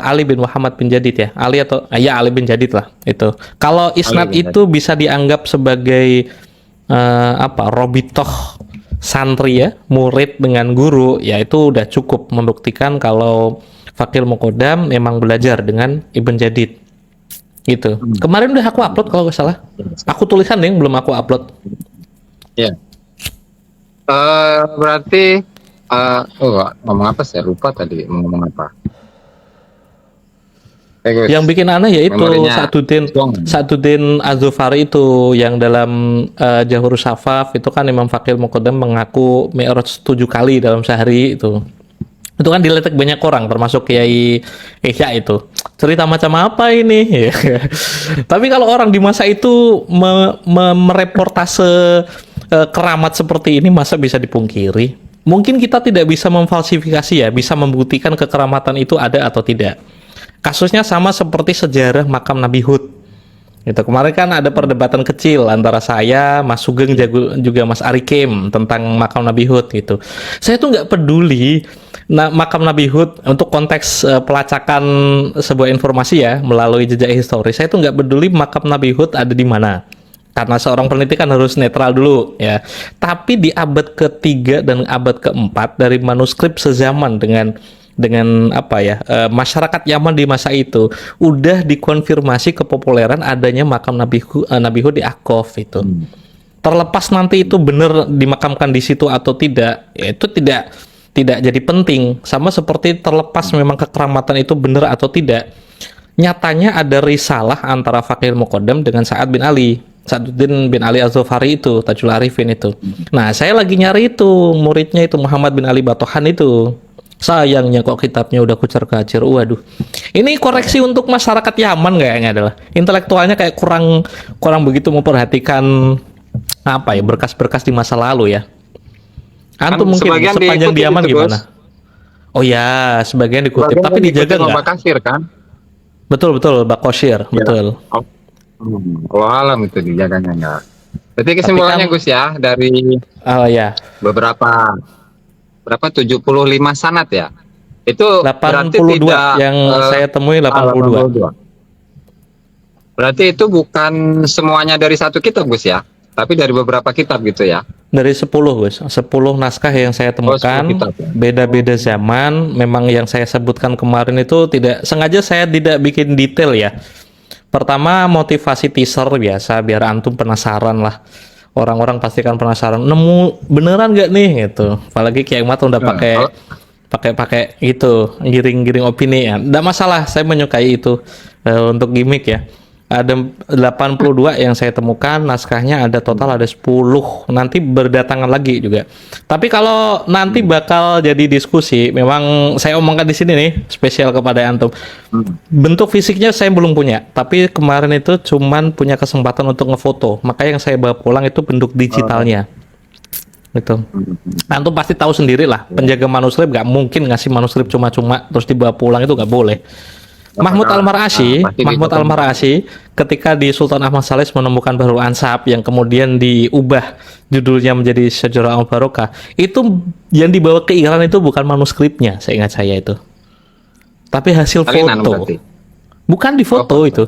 Ali bin Muhammad bin Jadid ya. Ali bin Jadid lah itu. Kalau isnad Ali bin itu bisa dianggap sebagai robitoh santri ya, murid dengan guru, ya itu udah cukup membuktikan kalau Faqih Muqaddam memang belajar dengan Ibn Jadid. Gitu. Kemarin udah aku upload kalau nggak salah. Aku tulisan nih, belum aku upload. Ya. Berarti ngomong apa saya lupa tadi mau ngomong apa. Gus. Yang bikin aneh yaitu Memorinya Sa'duddin Az-Zufari itu yang dalam Jahur Safaf itu kan Imam Faqih Muqaddam mengaku mi'raj 7 kali dalam sehari itu. Itu kan diletek banyak orang termasuk Kiai Ihya itu. Cerita macam apa ini? Tapi kalau orang di masa itu mereportase keramat seperti ini masa bisa dipungkiri? Mungkin kita tidak bisa memfalsifikasi ya, bisa membuktikan kekeramatan itu ada atau tidak. Kasusnya sama seperti sejarah makam Nabi Hud. Gitu. Kemarin kan ada perdebatan kecil antara saya, Mas Sugeng juga Mas Arikim tentang makam Nabi Hud gitu. Saya tuh nggak peduli makam Nabi Hud untuk konteks pelacakan sebuah informasi ya melalui jejak historis. Saya tuh nggak peduli makam Nabi Hud ada di mana. Karena seorang peneliti kan harus netral dulu ya. Tapi di abad ketiga dan abad keempat dari manuskrip sezaman dengan masyarakat Yaman di masa itu udah dikonfirmasi kepopuleran adanya makam Nabi Hud di Aqaf itu. Terlepas nanti itu benar dimakamkan di situ atau tidak, ya itu tidak jadi penting. Sama seperti terlepas memang kekeramatan itu benar atau tidak. Nyatanya ada risalah antara Faqih Muqaddam dengan Sa'duddin bin Ali Az-Zufari itu, Tajul Arifin itu. Nah, saya lagi nyari itu muridnya itu Muhammad bin Ali Batohan itu. Sayangnya kok kitabnya udah kucar-kacir. Waduh. Ini koreksi untuk masyarakat Yaman kayaknya adalah intelektualnya kayak kurang begitu memperhatikan berkas-berkas di masa lalu ya. Antum mungkin sepanjang di Yaman gimana? Oh ya, sebagian dikutip, tapi dijaga nggak? Bakasir kan? Betul, Bakosir, betul. Allah alam itu dijaganya nggak. Berarti kesimpulannya Gus ya dari beberapa 75 sanad ya. Itu 82 yang saya temui 82. Berarti itu bukan semuanya dari satu kitab Gus ya, tapi dari beberapa kitab gitu ya. Dari 10 Gus, 10 naskah yang saya temukan, beda-beda zaman. Memang yang saya sebutkan kemarin itu sengaja saya tidak bikin detail ya. Pertama motivasi teaser biasa biar antum penasaran lah. Orang-orang pasti kan penasaran, nemu beneran nggak nih gitu. Apalagi Kiai Mat udah pakai gitu, giring-giring opini ya. Nggak masalah, saya menyukai itu untuk gimmick ya. Ada 82 yang saya temukan, naskahnya ada total ada 10. Nanti berdatangan lagi juga. Tapi kalau nanti bakal jadi diskusi, memang saya omongkan di sini nih, spesial kepada antum. Bentuk fisiknya saya belum punya, tapi kemarin itu cuman punya kesempatan untuk ngefoto. Maka yang saya bawa pulang itu bentuk digitalnya. gitu. Hmm. Antum pasti tahu sendiri lah, penjaga manuskrip nggak mungkin ngasih manuskrip cuma-cuma terus dibawa pulang, itu nggak boleh. Mahmud Apakah pasti Mahmud didokumentasi? Al-Mar'ashi ketika di Sultan Ahmad Saleh menemukan Bahrul Ansab yang kemudian diubah judulnya menjadi Syajarah Al-Barokah, itu yang dibawa ke Iran itu bukan manuskripnya, saya ingat saya itu, tapi hasil Salinan foto. berarti. Bukan di Oh, foto itu,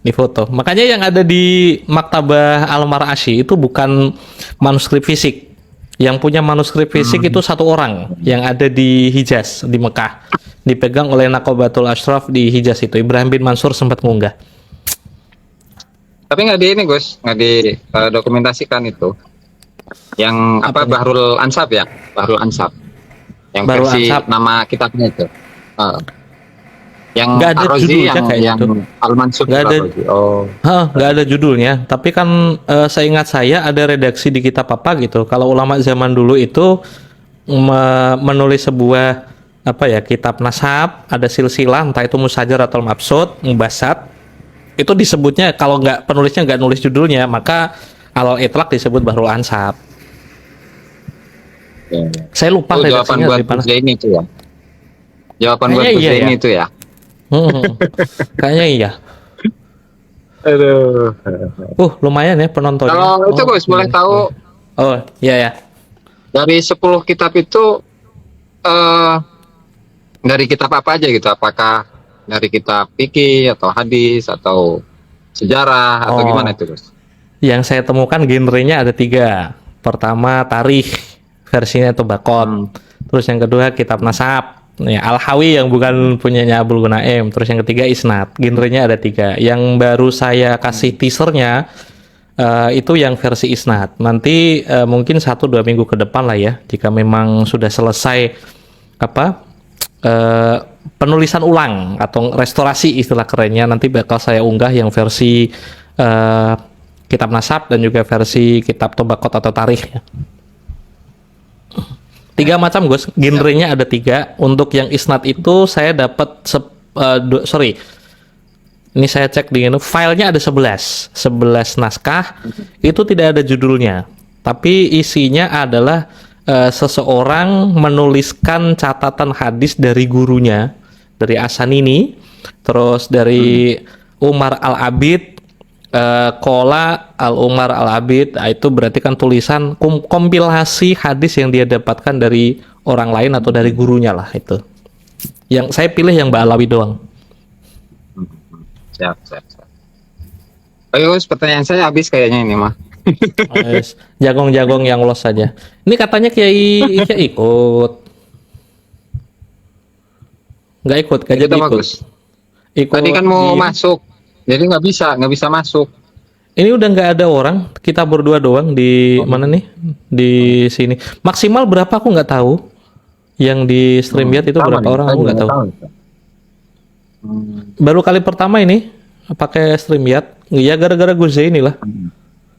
di foto. Makanya yang ada di Maktabah Al-Mar'ashi itu bukan manuskrip fisik. Yang punya manuskrip fisik itu satu orang yang ada di Hijaz, di Mekah. Dipegang oleh Naqabatul Ashraf di Hijaz itu. Ibrahim bin Mansur sempat mengunggah. Tapi nggak di ini Gus, nggak dokumentasikan itu. Yang apa Apanya? Bahrul Ansab ya, Bahrul Ansab. Yang Bahrul versi Ansab. nama kitabnya itu. Eh, yang Nggak ada Ar-Razi, judulnya kayaknya yang tuh. Al-Mansur Nggak ada. Ar-Razi. Oh, Nggak ada judulnya. Tapi kan seingat saya ada redaksi di kitab apa gitu. Kalau ulama zaman dulu itu menulis sebuah apa ya, kitab nasab, ada silsilah, entah itu musajar atau mabsud, mubasat, itu disebutnya, kalau nggak penulisnya nggak nulis judulnya, maka alal itlaq disebut Bahrul Ansab. ya, ya. Saya lupa Oh, jawaban redaksinya buat dari mana. Gus Zaini itu ya. Jawaban buat Kayaknya Gus iya Zaini ya. itu ya. Hmm, kayaknya iya. Aduh. Lumayan ya penontonnya. Kalau itu Gus boleh Iya. tahu Oh, iya ya. dari 10 kitab itu eh dari kitab apa aja gitu? Apakah dari kitab fikih atau hadis atau sejarah atau gimana Oh, itu Gus? yang saya temukan genrenya ada 3. Pertama tarikh, versinya itu bakot. Terus yang kedua kitab nasab, ya Al-Hawi yang bukan punyanya Abul Gunaim. Terus yang ketiga isnad. Genrenya ada 3. Yang baru saya kasih teasernya itu yang versi isnad. Nanti mungkin 1-2 minggu ke depan lah ya, jika memang sudah selesai apa penulisan ulang atau restorasi istilah kerennya, nanti bakal saya unggah yang versi eh, kitab nasab dan juga versi kitab tobakot atau tarikh ya. 3 macam Gus, genrenya ada 3. Untuk yang isnad itu saya dapat ini saya cek di ini, filenya ada 11 naskah, itu tidak ada judulnya, tapi isinya adalah seseorang menuliskan catatan hadis dari gurunya, dari Asanini, terus dari Umar Al-Abid, Kola Al-Umar Al-Abid. Itu berarti kan tulisan kompilasi hadis yang dia dapatkan dari orang lain atau dari gurunya lah itu. Yang saya pilih yang Mbak Alawi doang. Siap, siap, siap. Ayo Gus, pertanyaan saya habis kayaknya ini mah. Jagong-jagong yang los saja. Ini katanya Kiai Ihya ikut. Nggak ikut, nggak Itu jadi ikut. bagus. Ikut Tadi kan mau di- masuk, jadi nggak bisa masuk. Ini udah nggak ada orang, kita berdua doang di mana nih? Di sini. Maksimal berapa aku nggak tahu. Yang di StreamYard itu Sama berapa nih, orang saya aku juga nggak tahu. itu. Baru kali pertama ini pakai StreamYard. Ya gara-gara gue ini lah.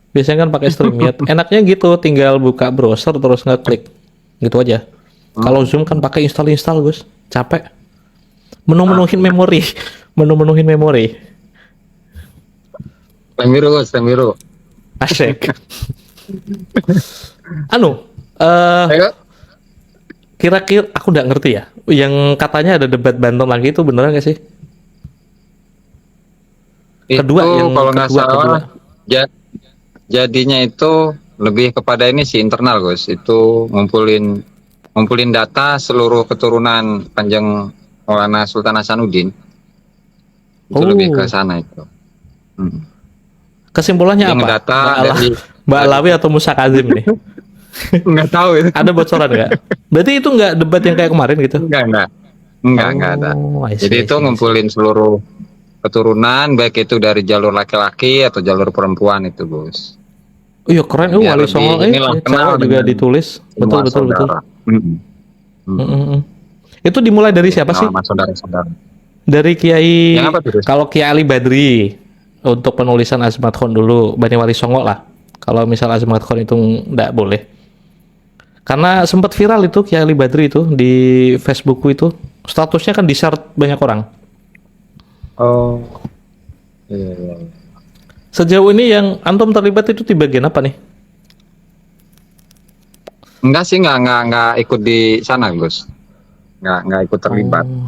Biasanya kan pakai StreamYard. Enaknya gitu, tinggal buka browser terus ngeklik. Gitu aja. Kalau Zoom kan pakai install Gus. Capek. Menu-menuhin memori. Menu-menuhin memori. Lem biru Gus, lem biru. Asik. Anu, Ayo. kira-kira aku nggak ngerti ya. Yang katanya ada debat Banten lagi itu beneran nggak sih? Kedua, Itu yang kalau nggak kedua. salah, jadinya itu lebih kepada ini sih internal Gus. Itu ngumpulin data seluruh keturunan Kanjeng Maulana Sultan Hasanuddin. Itu lebih ke sana itu. Kesimpulannya Yang apa? data Mbak dari Mbak Alawi atau Musa Kazim nih? nggak tahu itu. Ada bocoran nggak? Berarti itu nggak debat yang kayak kemarin gitu? Enggak ada. I see, Jadi I itu see, I see. ngumpulin seluruh keturunan, baik itu dari jalur laki-laki atau jalur perempuan itu, Gus. Iya keren, Biar Wali lebih Songo inilah kenal cewek juga dengan ditulis. semua Betul. saudara. Itu dimulai dari siapa sih? Sama saudara-saudara. Dari Kiai, Yang apa tuh, Gus? kalau Kiai Ali Badri untuk penulisan Azmat Khan dulu, Bani Wali Songo lah. Kalau misal Azmat Khan itu nggak boleh. Karena sempat viral itu Kiai Ali Badri itu di Facebookku itu. Statusnya kan di-share banyak orang. Oh. Iya. Sejauh ini yang antum terlibat itu di bagian apa nih? Enggak sih, enggak ikut di sana, Gus. Enggak ikut terlibat. Oh.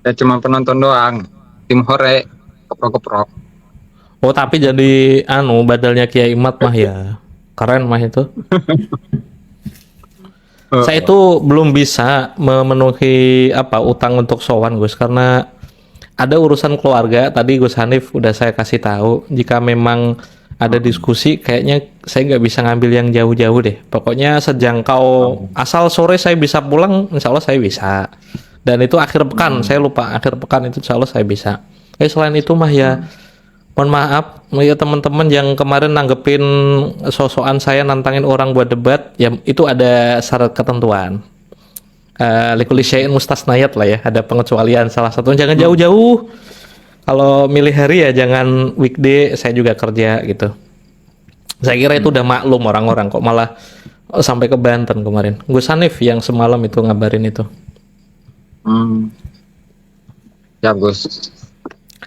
Ya cuma penonton doang. Tim hore, keprok-keprok. Oh, tapi jadi badalnya Kiai Imad mah ya. Keren mah itu. Saya itu belum bisa memenuhi utang untuk sowan Gus, karena ada urusan keluarga. Tadi Gus Hanif udah saya kasih tahu, jika memang ada diskusi kayaknya saya nggak bisa ngambil yang jauh-jauh deh. Pokoknya sejangkau, asal sore saya bisa pulang, insya Allah saya bisa. Dan itu akhir pekan, saya lupa akhir pekan itu insya Allah saya bisa. Selain itu mah ya mohon maaf ya teman-teman yang kemarin nanggepin sosokan saya nantangin orang buat debat, ya itu ada syarat ketentuan. Likulli syai'in mustasnayat lah ya, ada pengecualian, salah satunya jangan jauh-jauh. Kalau milih hari ya jangan weekday, saya juga kerja gitu. Saya kira itu udah maklum orang-orang, kok malah sampai ke Banten kemarin. Gus Hanif yang semalam itu ngabarin itu. Ya Gus.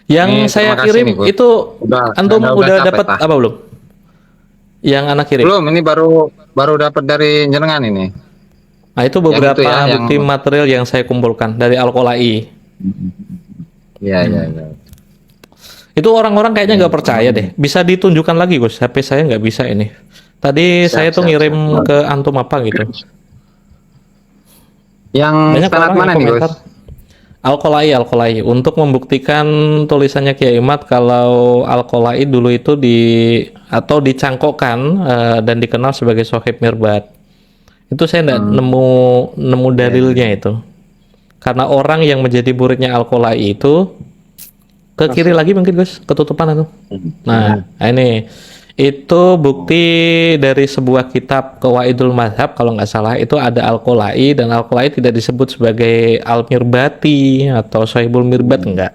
Yang Ini saya terima kasih kirim nih, Gus. itu antum udah capek, dapat Pak. apa belum? Yang anak kirim. Belum, ini baru dapat dari jenengan ini. Nah, itu beberapa Yang itu ya, bukti material yang saya kumpulkan dari Al-Qolai. Iya. Itu orang-orang kayaknya nggak percaya deh. Bisa ditunjukkan lagi, Gus. HP saya nggak bisa ini. Tadi saya tuh ngirim ke antum apa gitu. Yang Banyak sanad orang mana yang nih, komentar. Gus? Al-Qolai untuk membuktikan tulisannya Kiai Imad kalau Al-Qolai dulu itu dicangkokkan dan dikenal sebagai Sohib Mirbat. Itu saya nggak nemu dalilnya itu. Karena orang yang menjadi muridnya Al-Qolai itu ke kiri lagi mungkin Gus, ketutupan itu. Nah, ini itu bukti dari sebuah kitab Qawaidul Mazhab kalau nggak salah, itu ada Al-Qolai, dan Al-Qolai tidak disebut sebagai Al-Mirbati atau Sohibul Mirbat, enggak.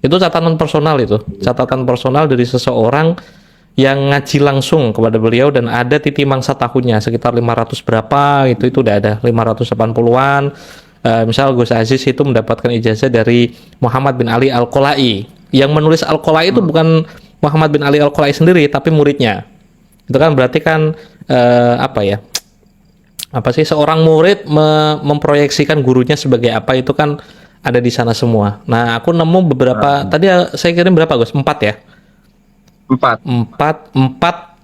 Itu catatan personal itu, catatan personal dari seseorang yang ngaji langsung kepada beliau, dan ada titi mangsa tahunnya sekitar 500 berapa itu udah ada 580-an. Misal Gus Aziz itu mendapatkan ijazah dari Muhammad bin Ali Al-Qolai. Yang menulis Al-Qolai itu bukan Muhammad bin Ali Al-Qolai sendiri, tapi muridnya. Itu kan berarti kan seorang murid memproyeksikan gurunya sebagai apa, itu kan ada di sana semua. Nah, aku nemu beberapa, tadi saya kirim berapa Gus? 4 ya? 4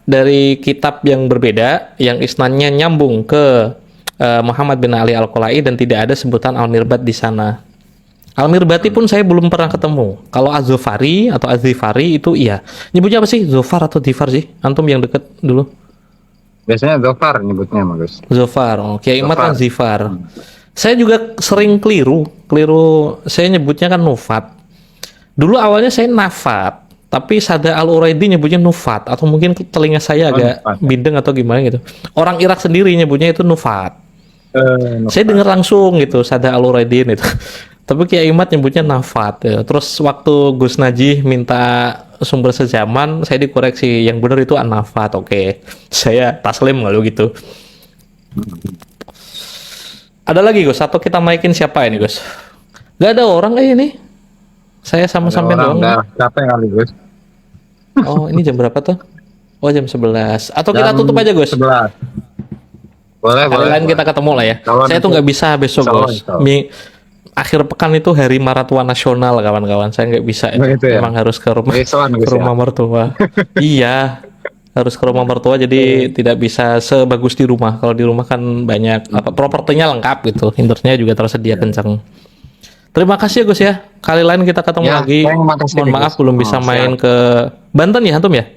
dari kitab yang berbeda, yang isnadnya nyambung ke Muhammad bin Ali Al-Qolai, dan tidak ada sebutan Al-Mirbat di sana. Al-Mirbati pun saya belum pernah ketemu. Kalau Az-Zufari atau Az-Zifari itu iya. Nyebutnya apa sih? Zufar atau Zifar sih? Antum yang deket dulu. Biasanya Zofar nyebutnya, Mas. Zufar. Kiai Imad kan Zifar. Saya juga sering keliru. Saya nyebutnya kan Nufat. Dulu awalnya saya Nafat, tapi Sada Al-Uraidi nyebutnya Nufat, atau mungkin telinga saya agak bindeng atau gimana gitu. Orang Irak sendiri nyebutnya itu Nufat. Saya dengar langsung gitu Sada Al-Uraidi itu. Tapi Kiai Imad nyebutnya Nafat ya. Terus waktu Gus Najih minta sumber sejaman, saya dikoreksi, yang benar itu An-Nafat. Oke. Saya taslim lalu gitu. Ada lagi Gus, atau kita maikin siapa ini Gus? Gak ada orang ini. Saya sama-sama doang. Capek kali Gus. Oh, ini jam berapa tuh? Oh, jam 11. Atau kita tutup aja Gus? 11. Boleh. Lain kita ketemu lah ya. Saya tuh nggak bisa besok Gus. Akhir pekan itu hari maratua nasional kawan-kawan, saya nggak bisa ya? Emang harus ke rumah mertua. Iya, harus ke rumah mertua, jadi tidak bisa sebagus di rumah. Kalau di rumah kan banyak propertinya lengkap gitu, internetnya juga tersedia kencang. Terima kasih Gus ya, kali lain kita ketemu lagi. Mohon maaf belum bisa main ke Banten ya antum ya,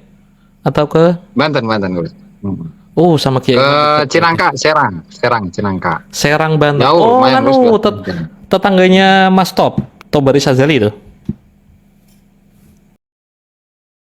atau ke Banten Gus. Sama Kiai Cinangka, Serang Cinangka. Serang Banten. Jauh, tetangganya Mas Tobari Sazali itu.